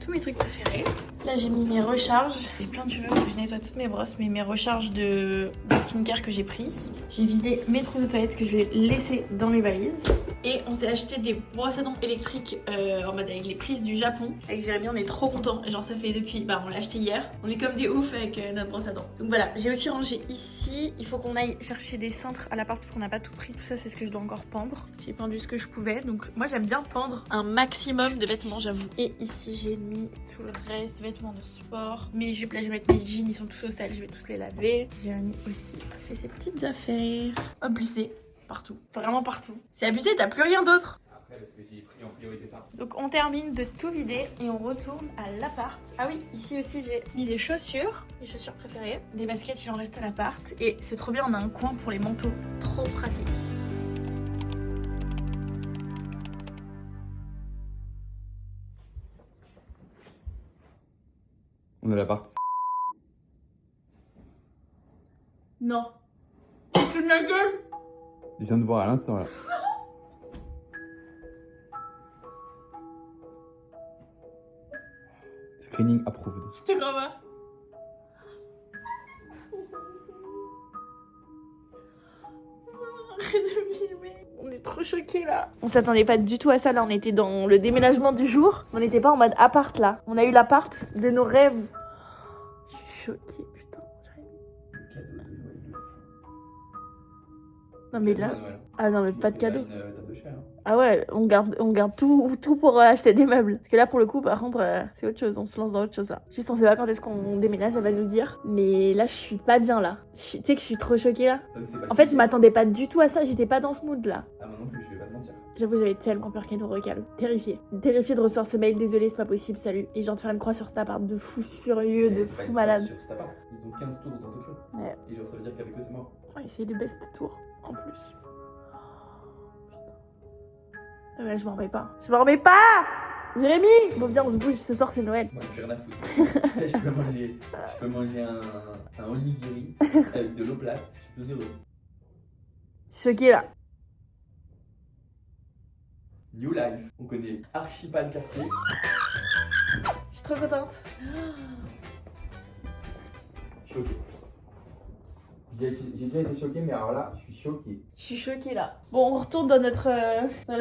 tous mes trucs préférés. Là, j'ai mis mes recharges. J'ai plein de cheveux, donc je nettoie toutes mes brosses, mais mes recharges de skincare que j'ai pris. J'ai vidé mes trousses de toilette que je vais laisser dans mes valises. Et on s'est acheté des brosses à dents électriques en mode avec les prises du Japon. Avec Jérémy, on est trop contents. Genre, ça fait depuis, on l'a acheté hier. On est comme des oufs avec notre brosse à dents. Donc voilà, j'ai aussi rangé ici. Il faut qu'on aille chercher des cintres à l'appart parce qu'on n'a pas tout pris. Tout ça, c'est ce que je dois encore pendre. J'ai pendu ce que je pouvais. Donc moi, j'aime bien pendre un maximum de vêtements, j'avoue. Et ici, j'ai mis tout le reste, vêtements de sport. Mes jupes, là, je vais mettre mes jeans, ils sont tous au sale, je vais tous les laver. Jérémy aussi a fait ses petites affaires. Hop, glissé. Partout, vraiment partout. C'est abusé, t'as plus rien d'autre. Après, parce que j'ai pris en priorité ça. Donc on termine de tout vider et on retourne à l'appart. Ah oui, ici aussi j'ai mis des chaussures, mes chaussures préférées. Des baskets, il en reste à l'appart. Et c'est trop bien, on a un coin pour les manteaux. Trop pratique. On de l'appart. Non. Tu de ma gueule? Je viens de voir à l'instant là. Screening approved. Je te crois pas. Arrête de filmer. On est trop choqués là. On s'attendait pas du tout à ça là, on était dans le déménagement du jour. On n'était pas en mode appart là. On a eu l'appart de nos rêves. Je suis choquée, putain. Cadeau de Noël de fou. Non mais là... Ah non mais pas de cadeau. Une table de chevet. Ah ouais, on garde tout pour acheter des meubles. Parce que là, pour le coup, par contre, c'est autre chose. On se lance dans autre chose là. Juste, on sait pas quand est-ce qu'on déménage, elle va nous dire. Mais là, je suis pas bien là. Tu sais que je suis trop choquée là. En fait, je m'attendais pas du tout à ça. J'étais pas dans ce mood là. Ah, moi non plus, je vais pas te mentir. J'avoue, j'avais tellement peur qu'elle nous recale. Terrifiée. Terrifiée de recevoir ce mail. Désolée, c'est pas possible, salut. Et genre de faire une croix sur cet appart de fou furieux, de fou malade. Sur cet appart. Ils ont 15 tours dans Tokyo. Ouais. Et genre, ça veut dire qu'avec eux, c'est mort. Ouais, c'est les best tours en plus. Ah ouais, je m'en remets pas. Je m'en remets pas! Jérémy! Bon, viens, on se bouge, ce soir c'est Noël. Moi, j'ai rien à foutre. je peux manger un onigiri avec de l'eau plate. Je suis heureux. Choquée là. New Life. On connaît archi pas le quartier. Je suis trop contente. Choqué. J'ai déjà été choqué, mais alors là, je suis choqué. Je suis choquée là. Bon, on retourne dans notre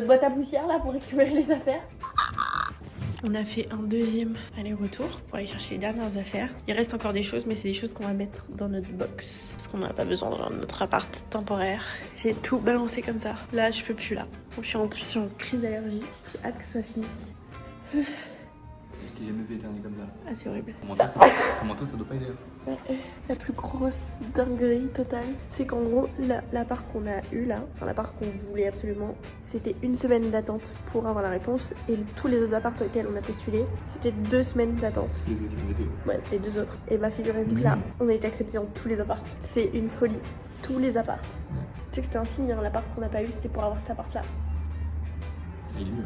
boîte à poussière là pour récupérer les affaires. On a fait un deuxième aller-retour pour aller chercher les dernières affaires. Il reste encore des choses, mais c'est des choses qu'on va mettre dans notre box. Parce qu'on n'en a pas besoin dans notre appart temporaire. J'ai tout balancé comme ça. Là, je peux plus là. Je suis en plus sur une crise d'allergie. J'ai hâte que ce soit fini. Je t'ai jamais vu éternuer comme ça. Ah, c'est horrible. Ton manteau, ça doit pas aider. La plus grosse dinguerie totale, c'est qu'en gros, l'appart qu'on a eu là, enfin l'appart qu'on voulait absolument, c'était 1 semaine d'attente pour avoir la réponse. Et tous les autres apparts auxquels on a postulé, c'était 2 semaines d'attente. Les autres, il y en avait deux. Ouais, les 2 autres. Et bah figurez-vous que là, on a été accepté dans tous les apparts. C'est une folie. Tous les apparts. Tu sais que c'était un signe, hein, l'appart qu'on n'a pas eu, c'était pour avoir cet appart là. Il est mieux.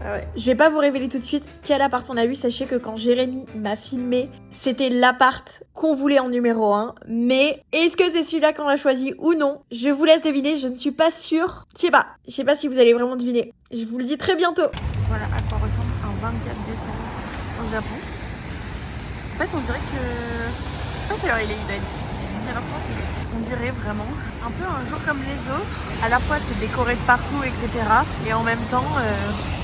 Ah ouais. Je vais pas vous révéler tout de suite quel appart on a eu. Sachez que quand Jérémy m'a filmé, c'était l'appart qu'on voulait en numéro 1. Mais est-ce que c'est celui-là qu'on a choisi ou non? Je vous laisse deviner, je ne suis pas sûre. Je sais pas si vous allez vraiment deviner. Je vous le dis très bientôt. Voilà à quoi ressemble un 24 décembre au Japon. En fait, on dirait que... Je sais pas quelle heure il est, il doit être 19h30. On dirait vraiment un peu un jour comme les autres. À la fois, c'est décoré de partout, etc. Et en même temps...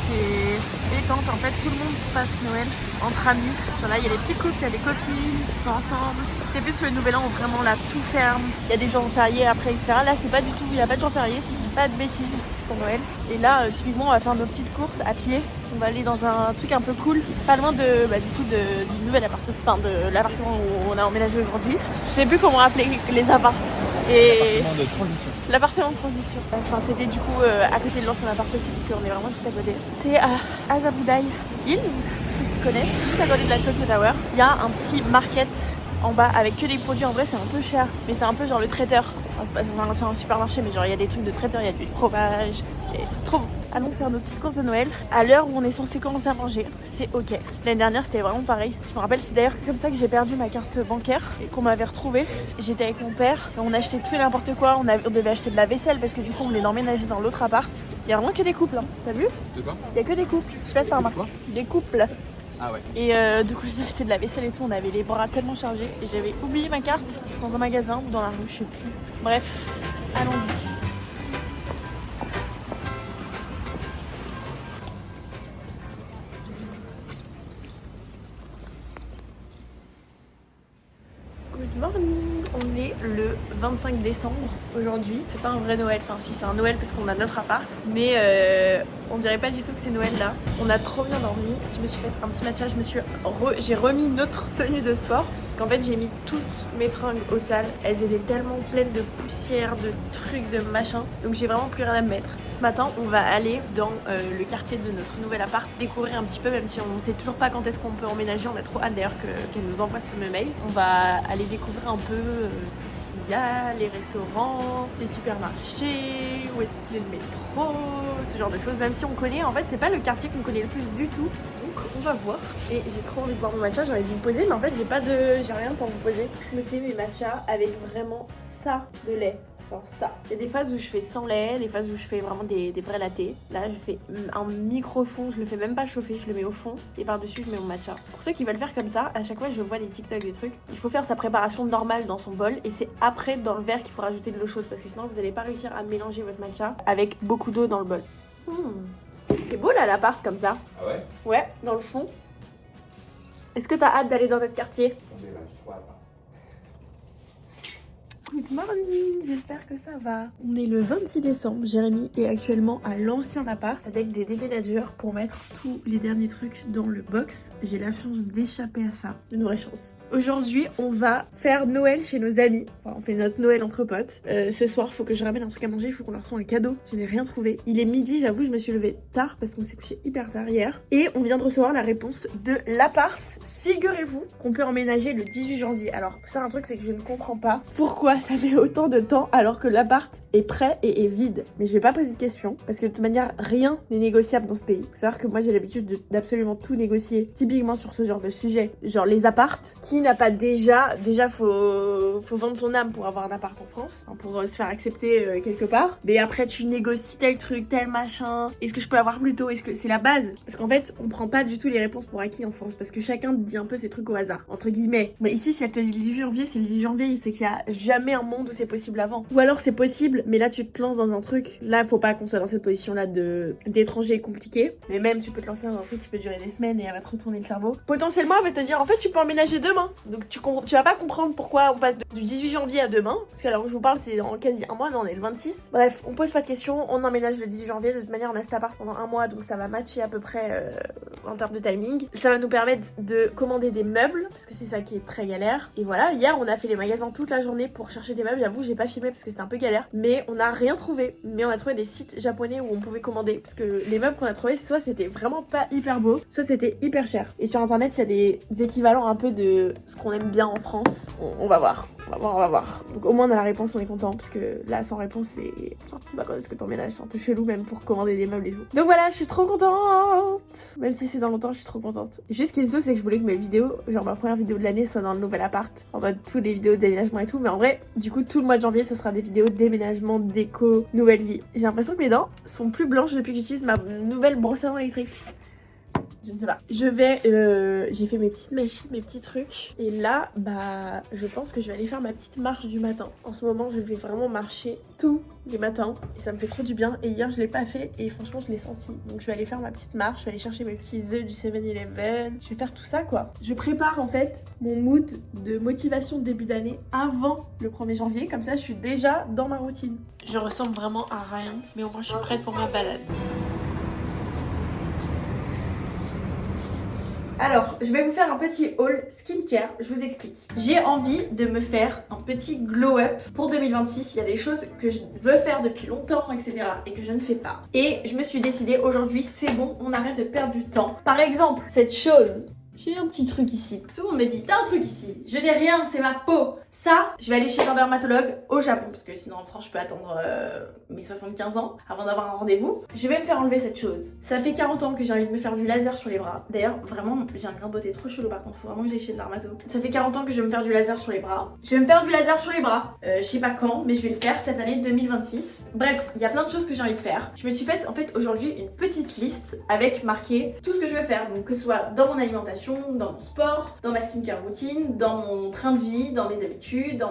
c'est détente, en fait tout le monde passe Noël entre amis. Genre là il y a des petits couples, il y a des copines qui sont ensemble. C'est plus le nouvel an où vraiment là tout ferme. Il y a des jours fériés après, etc. Là c'est pas du tout, il n'y a pas de jours fériés, c'est pas de bêtises pour Noël. Et là typiquement on va faire nos petites courses à pied. On va aller dans un truc un peu cool, pas loin de du nouvel appartement, enfin de l'appartement où on a emménagé aujourd'hui. Je sais plus comment appeler les appartements. Et L'appartement de transition. L'appartement de transition. Enfin, c'était du coup à côté de l'ancien appart aussi, parce qu'on est vraiment juste à côté. C'est à Azabudai Hills, ceux qui connaissent, juste à côté de la Tokyo Tower. Il y a un petit market en bas avec que des produits. En vrai, c'est un peu cher, mais c'est un peu genre le traiteur. Enfin, c'est un supermarché, mais genre il y a des trucs de traiteur, il y a du fromage, il y a des trucs trop bons. Allons faire nos petites courses de Noël à l'heure où on est censé commencer à manger. C'est ok. L'année dernière, c'était vraiment pareil. Je me rappelle, c'est d'ailleurs comme ça que j'ai perdu ma carte bancaire et qu'on m'avait retrouvée. J'étais avec mon père, on achetait tout et n'importe quoi. On devait acheter de la vaisselle parce que du coup, on voulait l'emménager dans l'autre appart. Il y a vraiment que des couples, hein. T'as vu? De quoi? Il y a que des couples. Je sais pas si t'as remarqué. Des couples. Ah ouais. Et du coup, j'ai acheté de la vaisselle et tout. On avait les bras tellement chargés et j'avais oublié ma carte dans un magasin ou dans la rue, je sais plus. Bref, allons-y. Good morning. On est le 25 décembre aujourd'hui. C'est pas un vrai Noël, enfin si c'est un Noël parce qu'on a notre appart, mais on dirait pas du tout que c'est Noël là. On a trop bien dormi. Je me suis fait un petit matcha, j'ai remis notre tenue de sport parce qu'en fait j'ai mis toutes mes fringues au sale. Elles étaient tellement pleines de poussière, de trucs, de machin. Donc j'ai vraiment plus rien à me mettre. Ce matin, on va aller dans le quartier de notre nouvel appart, découvrir un petit peu, même si on sait toujours pas quand est-ce qu'on peut emménager. On a trop hâte d'ailleurs qu'elle nous envoie ce fameux mail. On va aller découvrir un peu tout ce qui il y a les restaurants, les supermarchés, où est-ce qu'il est le métro, ce genre de choses. Même si on connaît, en fait, c'est pas le quartier qu'on connaît le plus du tout. Donc, on va voir. Et j'ai trop envie de boire mon matcha, j'ai envie de vous poser, mais en fait, j'ai rien pour vous poser. Je me fais mes matchas avec vraiment ça de lait. Genre ça. Il y a des phases où je fais sans lait, des phases où je fais vraiment des vrais lattés. Là, je fais un micro-fond, je le fais même pas chauffer, je le mets au fond et par-dessus, je mets mon matcha. Pour ceux qui veulent faire comme ça, à chaque fois, je vois des TikTok, des trucs. Il faut faire sa préparation normale dans son bol et c'est après dans le verre qu'il faut rajouter de l'eau chaude parce que sinon, vous n'allez pas réussir à mélanger votre matcha avec beaucoup d'eau dans le bol. C'est beau là, l'appart comme ça. Ah ouais? Ouais, dans le fond. Est-ce que t'as hâte d'aller dans notre quartier? Good morning, j'espère que ça va. On est le 26 décembre, Jérémy est actuellement à l'ancien appart avec des déménageurs pour mettre tous les derniers trucs dans le box. J'ai la chance d'échapper à ça, une vraie chance. Aujourd'hui, on va faire Noël chez nos amis. Enfin, on fait notre Noël entre potes. Ce soir, faut que je ramène un truc à manger, il faut qu'on leur trouve un cadeau. Je n'ai rien trouvé. Il est midi, j'avoue, je me suis levée tard parce qu'on s'est couché hyper tard hier. Et on vient de recevoir la réponse de l'appart. Figurez-vous qu'on peut emménager le 18 janvier. Alors, ça, un truc, c'est que je ne comprends pas pourquoi ça met autant de temps alors que l'appart est prêt et est vide. Mais je vais pas poser de questions parce que de toute manière rien n'est négociable dans ce pays. Faut savoir que moi j'ai l'habitude d'absolument tout négocier, typiquement sur ce genre de sujet. Genre les appartes, qui n'a pas déjà faut vendre son âme pour avoir un appart en France, hein, pour se faire accepter quelque part. Mais après tu négocies tel truc, tel machin. Est-ce que je peux l'avoir plus tôt? Est-ce que c'est la base? Parce qu'en fait on prend pas du tout les réponses pour acquis en France parce que chacun dit un peu ses trucs au hasard, entre guillemets. Mais ici si elle te dit le 18 janvier, c'est le 18 janvier, c'est qu'il y a jamais un monde où c'est possible avant. Ou alors c'est possible, mais là tu te lances dans un truc. Là, faut pas qu'on soit dans cette position-là d'étranger compliqué. Mais même tu peux te lancer dans un truc qui peut durer des semaines et elle va te retourner le cerveau. Potentiellement, elle va te dire en fait tu peux emménager demain. Donc tu vas pas comprendre pourquoi on passe du 18 janvier à demain. Parce que alors je vous parle, c'est dans quasi un mois, non, on est le 26. Bref, on pose pas de questions, on emménage le 18 janvier. De toute manière, on a cet appart pendant un mois, donc ça va matcher à peu près en termes de timing. Ça va nous permettre de commander des meubles, parce que c'est ça qui est très galère. Et voilà, hier on a fait les magasins toute la journée pour chercher des meubles. J'avoue, j'ai pas filmé parce que c'était un peu galère, mais on a rien trouvé. Mais on a trouvé des sites japonais où on pouvait commander parce que les meubles qu'on a trouvés, soit c'était vraiment pas hyper beau, soit c'était hyper cher. Et sur internet, il y a des équivalents un peu de ce qu'on aime bien en France. On va voir. On va voir. Donc au moins on a la réponse, on est content parce que là sans réponse c'est genre tu sais pas quand est-ce que t'emménages, c'est un peu chelou même pour commander des meubles et tout. Donc voilà, je suis trop contente. Même si c'est dans longtemps, je suis trop contente. Juste ce qu'il me faut, c'est que je voulais que mes vidéos, genre ma première vidéo de l'année soit dans le nouvel appart, en mode toutes les vidéos de déménagement et tout. Mais en vrai, du coup tout le mois de janvier ce sera des vidéos de déménagement, déco, nouvelle vie. J'ai l'impression que mes dents sont plus blanches depuis que j'utilise ma nouvelle brosse à dents électrique. Je ne sais pas. J'ai fait mes petites machines, mes petits trucs. Et là, bah, je pense que je vais aller faire ma petite marche du matin. En ce moment, je vais vraiment marcher tous les matins. Et ça me fait trop du bien. Et hier, je l'ai pas fait. Et franchement, je l'ai senti. Donc, je vais aller faire ma petite marche. Je vais aller chercher mes petits œufs du 7-Eleven. Je vais faire tout ça, quoi. Je prépare, en fait, mon mood de motivation de début d'année avant le 1er janvier. Comme ça, je suis déjà dans ma routine. Je ressemble vraiment à rien. Mais au moins, je suis prête pour ma balade. Alors, je vais vous faire un petit haul skincare, je vous explique. J'ai envie de me faire un petit glow-up pour 2026. Il y a des choses que je veux faire depuis longtemps, etc. et que je ne fais pas. Et je me suis décidée aujourd'hui, c'est bon, on arrête de perdre du temps. Par exemple, cette chose. J'ai un petit truc ici. Tout le monde me dit, t'as un truc ici. Je n'ai rien, c'est ma peau. Ça, je vais aller chez un dermatologue au Japon. Parce que sinon en France, je peux attendre mes 75 ans avant d'avoir un rendez-vous. Je vais me faire enlever cette chose. Ça fait 40 ans que j'ai envie de me faire du laser sur les bras. D'ailleurs, vraiment, j'ai un grain de beauté trop chelou par contre. Faut vraiment que j'aille chez le dermato. Ça fait 40 ans que je vais me faire du laser sur les bras. Je vais me faire du laser sur les bras. Je sais pas quand, mais je vais le faire cette année 2026. Bref, il y a plein de choses que j'ai envie de faire. Je me suis faite en fait aujourd'hui une petite liste avec marqué tout ce que je veux faire. Donc que ce soit dans mon alimentation, dans mon sport, dans ma skincare routine, dans mon train de vie, dans mes habitudes,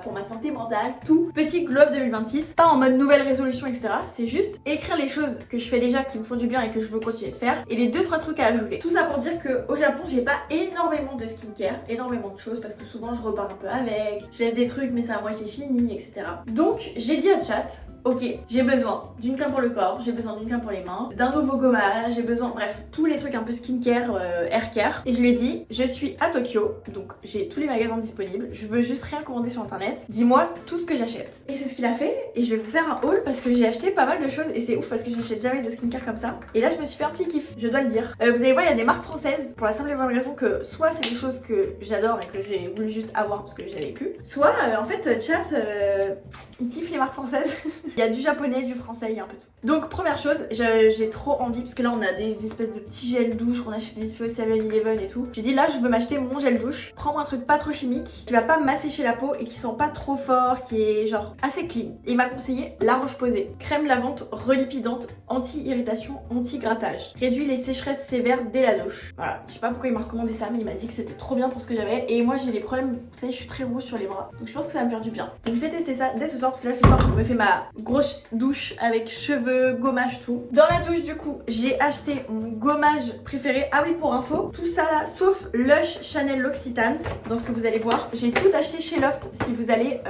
pour ma santé mentale, tout. Petit globe 2026, pas en mode nouvelle résolution, etc. C'est juste écrire les choses que je fais déjà qui me font du bien et que je veux continuer de faire et les 2-3 trucs à ajouter. Tout ça pour dire qu'au Japon, j'ai pas énormément de skincare, énormément de choses parce que souvent je repars un peu avec, je laisse des trucs mais c'est à moitié fini, etc. Donc j'ai dit à Chat, ok, j'ai besoin d'une crème pour le corps, j'ai besoin d'une crème pour les mains, d'un nouveau gommage, j'ai besoin, bref, tous les trucs un peu skincare, haircare. Et je lui ai dit, je suis à Tokyo, donc j'ai tous les magasins disponibles, je veux juste rien commander sur internet, dis-moi tout ce que j'achète. Et c'est ce qu'il a fait, et je vais vous faire un haul parce que j'ai acheté pas mal de choses et c'est ouf parce que j'achète jamais de skincare comme ça. Et là je me suis fait un petit kiff, je dois le dire. Vous allez voir, il y a des marques françaises pour la simple et bonne raison que soit c'est des choses que j'adore et que j'ai voulu juste avoir parce que j'avais plus, soit en fait chat il kiffe les marques françaises. Il y a du japonais, du français, il y a un peu tout. Donc première chose, j'ai trop envie parce que là on a des espèces de petits gels douche qu'on achète vite fait au 7-Eleven et tout. J'ai dit là je veux m'acheter mon gel douche, prendre un truc pas trop chimique, qui va pas m'assécher la peau et qui sent pas trop fort, qui est genre assez clean. Et il m'a conseillé La Roche-Posay, crème lavante relipidante, anti-irritation, anti-grattage, réduit les sécheresses sévères dès la douche. Voilà, je sais pas pourquoi il m'a recommandé ça mais il m'a dit que c'était trop bien pour ce que j'avais et moi j'ai des problèmes, vous savez je suis très rouge sur les bras donc je pense que ça va me faire du bien. Donc je vais tester ça dès ce soir parce que là ce soir je me fais ma grosse douche avec cheveux, gommage, tout. Dans la douche du coup j'ai acheté mon gommage préféré. Ah oui, pour info, tout ça là sauf Lush Chanel L'Occitane. Dans ce que vous allez voir, j'ai tout acheté chez Loft. Si vous allez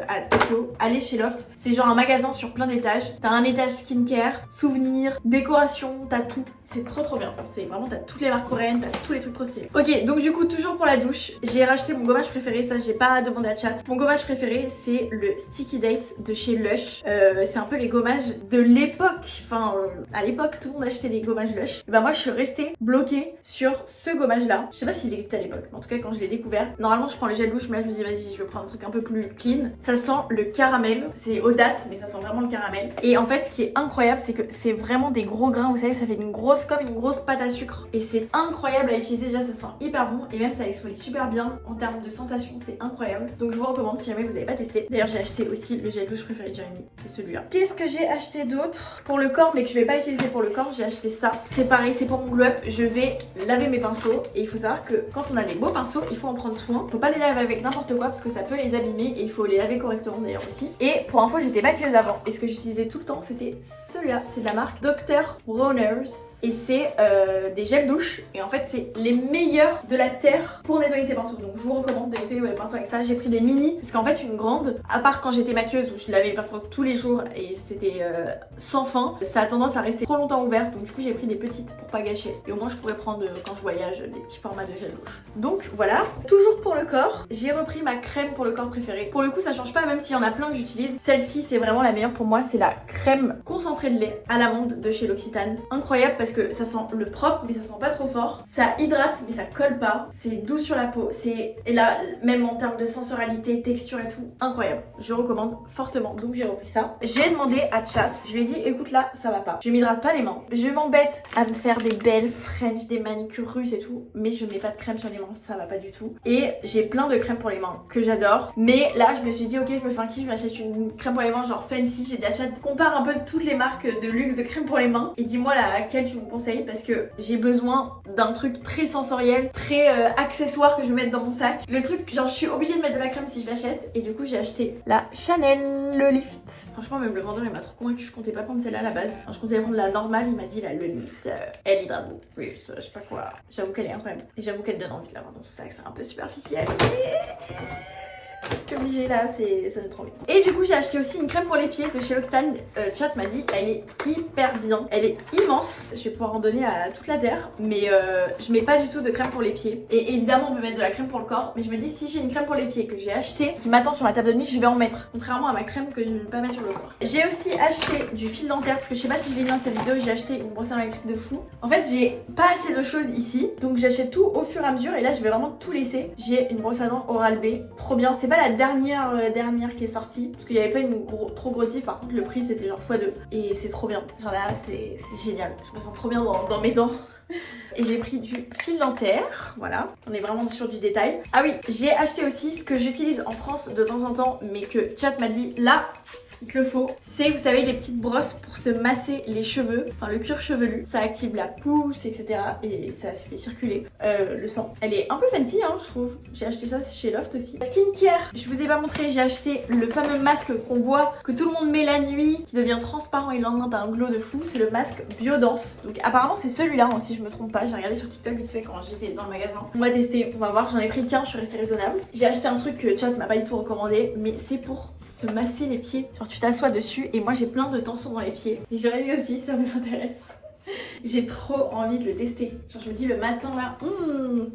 à Tokyo, allez chez Loft. C'est genre un magasin sur plein d'étages. T'as un étage skincare, souvenirs, décoration, t'as tout. C'est trop bien. C'est vraiment, t'as toutes les marques coréennes, t'as tous les trucs trop stylés. Ok, donc du coup, toujours pour la douche, j'ai racheté mon gommage préféré. Ça, j'ai pas demandé à chat. Mon gommage préféré, c'est le Sticky Date de chez Lush. C'est un peu les gommages de l'époque. Enfin, à l'époque, tout le monde achetait des gommages Lush. Et bah moi, je suis restée bloquée sur ce gommage-là. Je sais pas s'il existait à l'époque, mais en tout cas, quand je l'ai découvert, normalement, je prends le gel douche, mais là, je me dis, vas-y, je vais prendre un truc un peu plus clean. Ça sent le caramel. C'est aux dates, mais ça sent vraiment le caramel. Et en fait, ce qui est incroyable, c'est que c'est vraiment des gros grains. Vous savez, ça fait comme une grosse pâte à sucre. Et c'est incroyable à utiliser. Déjà, ça sent hyper bon. Et même, ça exfolie super bien en termes de sensation. C'est incroyable. Donc, je vous recommande si jamais vous n'avez pas testé. D'ailleurs, j'ai acheté aussi le gel douche préféré de Jérémy. C'est celui-là. Qu'est-ce que j'ai acheté d'autre pour le corps, mais que je vais pas utiliser pour le corps? J'ai acheté ça. C'est pareil, c'est pour mon glow up. Je vais laver mes pinceaux. Et il faut savoir que quand on a des beaux pinceaux, il faut en prendre soin. Faut pas les laver avec n'importe quoi parce que ça peut les abîmer. Et il faut les laver correctement d'ailleurs aussi. Et pour info, j'étais maquilleuse avant. Et ce que j'utilisais tout le temps, c'était celui-là. C'est de la marque Dr. Bronner's. Et c'est des gels douche. Et en fait, c'est les meilleurs de la terre pour nettoyer ses pinceaux. Donc, je vous recommande de nettoyer les pinceaux avec ça. J'ai pris des mini. Parce qu'en fait, une grande, à part quand j'étais maquilleuse où je lavais les pinceaux tous les jours et c'était sans fin, ça a tendance à rester trop longtemps ouvert. Donc, du coup, j'ai pris des petites pour pas gâcher. Et au moins, je pourrais prendre quand je voyage des petits formats de gel douche. Donc, voilà. Toujours pour le corps, j'ai repris ma crème pour le corps préférée. Pour le coup, ça change pas, même s'il y en a plein que j'utilise. Celle-ci, c'est vraiment la meilleure pour moi. C'est la crème concentrée de lait à l'amande de chez L'Occitane. Incroyable parce que ça sent le propre, mais ça sent pas trop fort. Ça hydrate, mais ça colle pas. C'est doux sur la peau. Et là, même en termes de sensorialité, texture et tout, incroyable. Je recommande fortement. Donc, j'ai repris ça. J'ai demandé à chat. Je lui ai dit, écoute là, ça va pas. Je m'hydrate pas les mains. Je m'embête à me faire des belles French, des manicures russes et tout, mais je mets pas de crème sur les mains, ça va pas du tout. Et j'ai plein de crèmes pour les mains que j'adore. Mais là, je me suis dit, ok, je me fais un kiff, je m'achète une crème pour les mains genre fancy. J'ai dit à chat, compare un peu toutes les marques de luxe de crème pour les mains et dis-moi laquelle tu me conseilles parce que j'ai besoin d'un truc très sensoriel, très accessoire que je vais mettre dans mon sac. Le truc, genre, je suis obligée de mettre de la crème si je l'achète. Et du coup, j'ai acheté la Chanel Le Lift. Franchement, même le vendeur, il m'a trop convaincu. Je comptais pas prendre celle-là à la base. Alors, je comptais prendre la normale. Il m'a dit, la Le Lift, elle hydrate beaucoup plus. Je sais pas quoi. J'avoue qu'elle est incroyable. Et j'avoue qu'elle donne envie de l'avoir dans ce sac. C'est un peu superficiel. Je suis obligée là, ça donne trop envie. Et du coup, j'ai acheté aussi une crème pour les pieds de chez L'Occitane. Chat m'a dit, elle est hyper bien. Elle est immense. Je vais pouvoir en donner à toute la terre. Mais je mets pas du tout de crème pour les pieds. Et évidemment, on peut mettre de la crème pour le corps. Mais je me dis, si j'ai une crème pour les pieds que j'ai achetée, qui m'attend sur ma table de nuit, je vais en mettre. Contrairement à ma crème que je ne vais pas mettre sur le corps. J'ai aussi acheté du fil dentaire. Parce que je sais pas si je l'ai dit dans cette vidéo, j'ai acheté une brosse à dents électrique de fou. En fait, j'ai pas assez de choses ici. Donc j'achète tout au fur et à mesure. Et là, je vais vraiment tout laisser. J'ai une brosse à dents Oral-B. Trop bien. C'est pas la dernière qui est sortie parce qu'il n'y avait pas une trop gros tif. Par contre le prix c'était genre x2 et c'est trop bien, genre là c'est génial, je me sens trop bien dans mes dents. Et j'ai pris du fil dentaire, voilà, on est vraiment sur du détail. Ah oui, j'ai acheté aussi ce que j'utilise en France de temps en temps mais que chat m'a dit là il te le faut, c'est, vous savez, les petites brosses pour se masser les cheveux, enfin le cuir chevelu, ça active la pousse, etc. et ça fait circuler le sang. Elle est un peu fancy, hein, je trouve. J'ai acheté ça chez Loft aussi. Skincare, je vous ai pas montré, j'ai acheté le fameux masque qu'on voit, que tout le monde met la nuit, qui devient transparent et le lendemain t'as un glow de fou, c'est le masque Biodance. Donc apparemment c'est celui-là, hein, si je me trompe pas, j'ai regardé sur TikTok vite fait quand j'étais dans le magasin. On va tester, on va voir, j'en ai pris qu'un, je suis restée raisonnable. J'ai acheté un truc que chat m'a pas du tout recommandé, mais c'est pour se masser les pieds. Genre tu t'assois dessus et moi j'ai plein de tensions dans les pieds. Et j'aurais mis aussi si ça vous intéresse. J'ai trop envie de le tester. Genre je me dis le matin là,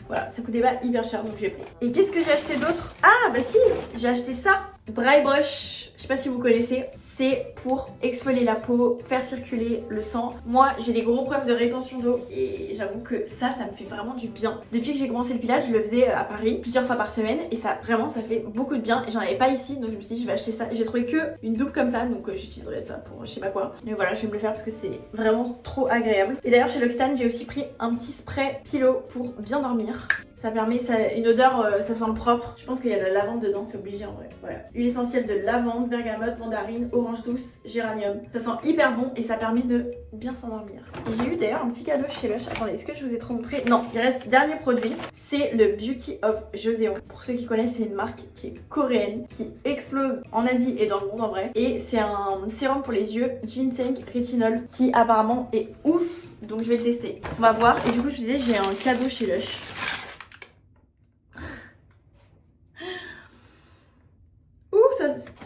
voilà, ça coûtait pas hyper cher donc j'ai pris. Et qu'est-ce que j'ai acheté d'autre? Ah bah si, j'ai acheté ça. Dry Brush, je sais pas si vous connaissez, c'est pour exfolier la peau, faire circuler le sang. Moi j'ai des gros problèmes de rétention d'eau et j'avoue que ça me fait vraiment du bien. Depuis que j'ai commencé le pilates, je le faisais à Paris plusieurs fois par semaine et ça vraiment ça fait beaucoup de bien. Et j'en avais pas ici donc je me suis dit je vais acheter ça. J'ai trouvé que une double comme ça donc j'utiliserai ça pour je sais pas quoi. Mais voilà, je vais me le faire parce que c'est vraiment trop agréable. Et d'ailleurs chez L'Occitane j'ai aussi pris un petit spray pillow pour bien dormir. Ça permet une odeur, ça sent le propre. Je pense qu'il y a de la lavande dedans, c'est obligé en vrai. Voilà. Huile essentielle de lavande, bergamote, mandarine, orange douce, géranium. Ça sent hyper bon et ça permet de bien s'endormir. Et j'ai eu d'ailleurs un petit cadeau chez Lush. Attendez, est-ce que je vous ai trop montré? Non, il reste dernier produit. C'est le Beauty of Joseon. Pour ceux qui connaissent, c'est une marque qui est coréenne, qui explose en Asie et dans le monde en vrai. Et c'est un sérum pour les yeux, ginseng rétinol, qui apparemment est ouf. Donc je vais le tester. On va voir. Et du coup, je vous disais, j'ai un cadeau chez Lush.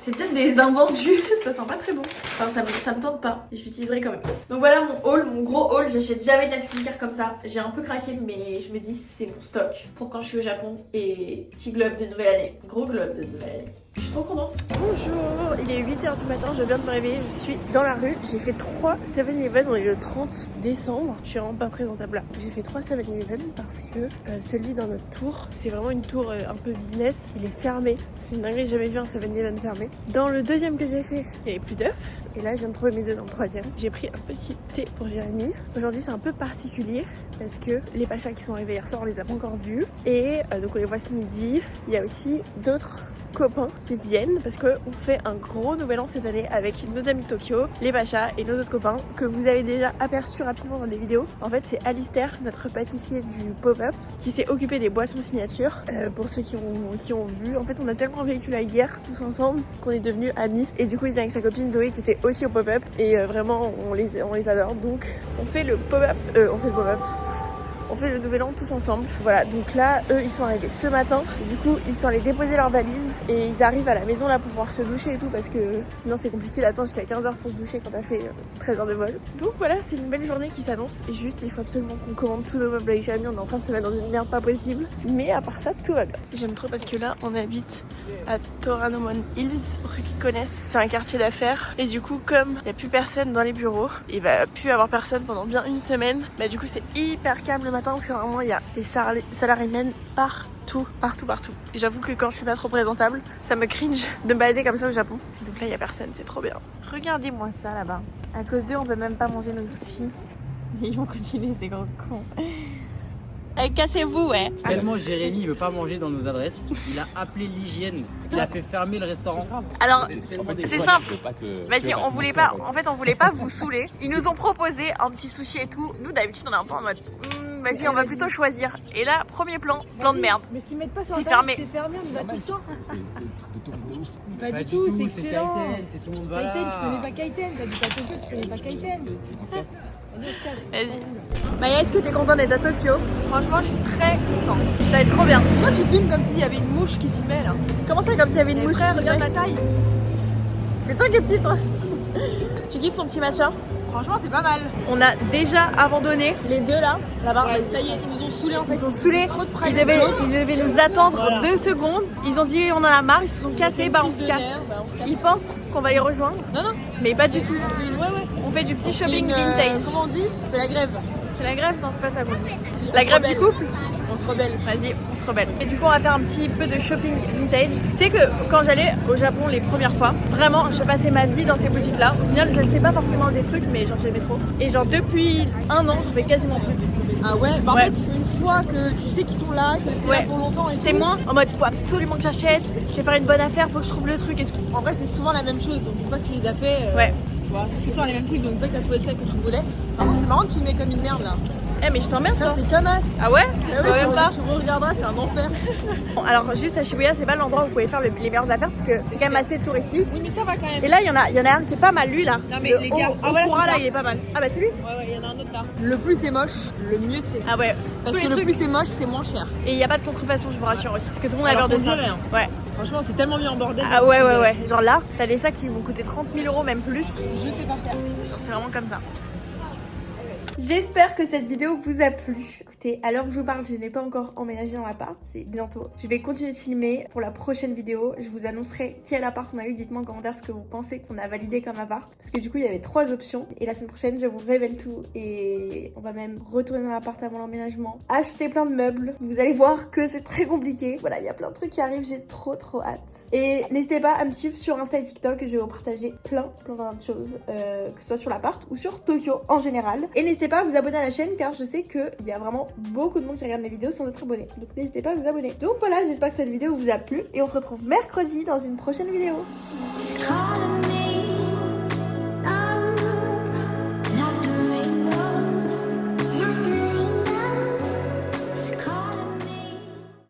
C'est peut-être des invendus, ça sent pas très bon. Enfin, ça me tente pas, je l'utiliserai quand même. Donc voilà mon haul, mon gros haul. J'achète jamais de la skincare comme ça. J'ai un peu craqué, mais je me dis c'est mon stock pour quand je suis au Japon. Et petit globe de nouvelle année, gros globe de nouvelle année. Je suis trop contente. Bonjour, il est 8h du matin, je viens de me réveiller, je suis dans la rue. J'ai fait 3 7-Eleven, on est le 30 décembre. Je suis vraiment pas présentable là. J'ai fait 3 7-Eleven parce que celui dans notre tour, c'est vraiment une tour un peu business. Il est fermé. C'est une dinguerie, j'ai jamais vu un 7-Eleven fermé. Dans le deuxième que j'ai fait, il n'y avait plus d'œufs. Et là, je viens de trouver mes œufs dans le troisième. J'ai pris un petit thé pour Jérémy. Aujourd'hui, c'est un peu particulier parce que les pachas qui sont arrivés hier soir, on les a pas encore vus. Et donc, on les voit ce midi. Il y a aussi d'autres copains qui viennent parce qu'on fait un gros nouvel an cette année avec nos amis de Tokyo, les pachas et nos autres copains que vous avez déjà aperçus rapidement dans des vidéos. En fait, c'est Alistair, notre pâtissier du pop-up, qui s'est occupé des boissons signature. Pour ceux qui ont vu, en fait, on a tellement vécu la guerre tous ensemble qu'on est devenus amis. Et du coup, il vient avec sa copine Zoé qui était aussi au pop-up et vraiment, on les adore. Donc, on fait le pop-up. On fait le nouvel an tous ensemble. Voilà, donc là, eux, ils sont arrivés ce matin. Du coup, ils sont allés déposer leurs valises et ils arrivent à la maison là pour pouvoir se doucher et tout parce que sinon c'est compliqué d'attendre jusqu'à 15h pour se doucher quand t'as fait 13 heures de vol. Donc voilà, c'est une belle journée qui s'annonce. Et juste, il faut absolument qu'on commande tous nos meubles avec Jérémy. On est en train de se mettre dans une merde pas possible. Mais à part ça, tout va bien. J'aime trop parce que là, on habite à Toranomon Hills, pour ceux qui connaissent. C'est un quartier d'affaires. Et du coup, comme il n'y a plus personne dans les bureaux, il va plus avoir personne pendant bien une semaine. Bah du coup, c'est hyper calme le matin parce que vraiment, il y a des salarymen partout. Et j'avoue que quand je suis pas trop présentable, ça me cringe de me balader comme ça au Japon. Donc là, il y a personne, c'est trop bien. Regardez-moi ça là-bas. À cause d'eux, on peut même pas manger nos sushis. Mais ils vont continuer, ces grands cons. Cassez-vous, ouais. Tellement Jérémy il veut pas manger dans nos adresses, il a appelé l'hygiène, il a fait fermer le restaurant. Alors c'est simple. Vas-y, on voulait pas vous saouler. Ils nous ont proposé un petit sushi et tout. Nous d'habitude on est un peu en mode vas-y, on va plutôt choisir. Et là, premier plan de merde. Mais ce qu'ils mettent pas sur c'est la table, fermé. C'est fermé, on y va tout le temps. Pas Pas du tout, c'est c'est excellent. Kaiten, c'est tout le monde va là. Kaiten, tu connais pas Kaiten, t'habites à Tokyo, tu connais pas Kaiten. Vas-y. Maya, est-ce que t'es contente d'être à Tokyo? Franchement, je suis très contente. Ça va être trop bien. Toi, tu filmes comme s'il y avait une mouche qui filmait là. Comment ça, comme s'il y avait une mouche? Frère, regarde ma taille. C'est toi qui es petite. Tu kiffes ton petit matcha? Franchement, c'est pas mal. On a déjà abandonné les deux là-bas. Ouais, ça y est, ils nous ont saoulés en fait. Ils sont saoulés. Trop de Ils private joke. devaient nous attendre Voilà. 2 secondes. Ils ont dit on en a marre, ils se sont cassés, bah on se casse. On se casse. Ils pensent qu'on va les rejoindre, Non, mais pas du tout. ouais. On fait du petit On fait shopping une, vintage. comment on dit? On fait la grève. C'est la grève? Non, c'est pas ça qu'on dit. On La se grève du rebelle. couple? On se rebelle. Vas-y, on se rebelle. Et du coup, on va faire un petit peu de shopping vintage. Tu sais que quand j'allais au Japon les premières fois, vraiment, je passais ma vie dans ces boutiques-là. Au final, j'achetais pas forcément des trucs, mais genre j'aimais trop. Et genre depuis 1 an, j'en fais quasiment plus. Ah ouais? Bah Ouais. en fait, une fois que tu sais qu'ils sont là, que t'es Ouais. là pour longtemps et tout. T'es moins en mode faut absolument que j'achète, je vais faire une bonne affaire, faut que je trouve le truc et tout. En vrai, c'est souvent la même chose. Donc une fois que tu les as fait, Ouais. tu vois, c'est tout le temps les mêmes trucs. Donc une fois que t'as trouvé celle que tu voulais. Par contre, c'est marrant de filmer comme une merde là. Eh mais je t'emmerde Frère, toi. t'es comme as. Ah ouais? Ah Je ouais, vois même pas. tu regarderas, c'est un enfer. Bon, alors juste à Shibuya, c'est pas l'endroit où vous pouvez faire les meilleures affaires parce que c'est quand même assez touristique. Oui, mais ça va quand même. Et là, il y en a un qui est pas mal, lui là. Non, mais Le les gars, Okura, voilà, c'est là, ça. il est pas mal. Ah bah c'est lui? Ouais, il y en a un autre là. Le plus c'est moche, le mieux c'est. Ah ouais. Parce Tous que les le trucs. plus c'est moche, c'est moins cher. Et il y a pas de contrefaçon, je vous rassure aussi. Parce que tout le monde a Alors peur de qu'on ça. dirait, hein. Ouais. Franchement, c'est tellement mis en bordel. Ah ouais. Genre là, t'as des sacs qui vont coûter 30 000 € même plus. Jeté par terre. Genre c'est vraiment comme ça. J'espère que cette vidéo vous a plu. Écoutez, à l'heure où je vous parle, je n'ai pas encore emménagé dans l'appart, c'est bientôt. Je vais continuer de filmer pour la prochaine vidéo. Je vous annoncerai quel appart on a eu. Dites-moi en commentaire ce que vous pensez qu'on a validé comme appart. Parce que du coup, il y avait 3 options. Et la semaine prochaine, je vous révèle tout. Et on va même retourner dans l'appart avant l'emménagement. Acheter plein de meubles. Vous allez voir que c'est très compliqué. Voilà, il y a plein de trucs qui arrivent. J'ai trop hâte. Et n'hésitez pas à me suivre sur Insta et TikTok. Je vais vous partager plein de choses. Que ce soit sur l'appart ou sur Tokyo en général. Et n'hésitez pas à vous abonner à la chaîne car je sais qu'il y a vraiment beaucoup de monde qui regarde mes vidéos sans être abonné. Donc n'hésitez pas à vous abonner. Donc voilà, j'espère que cette vidéo vous a plu et on se retrouve mercredi dans une prochaine vidéo.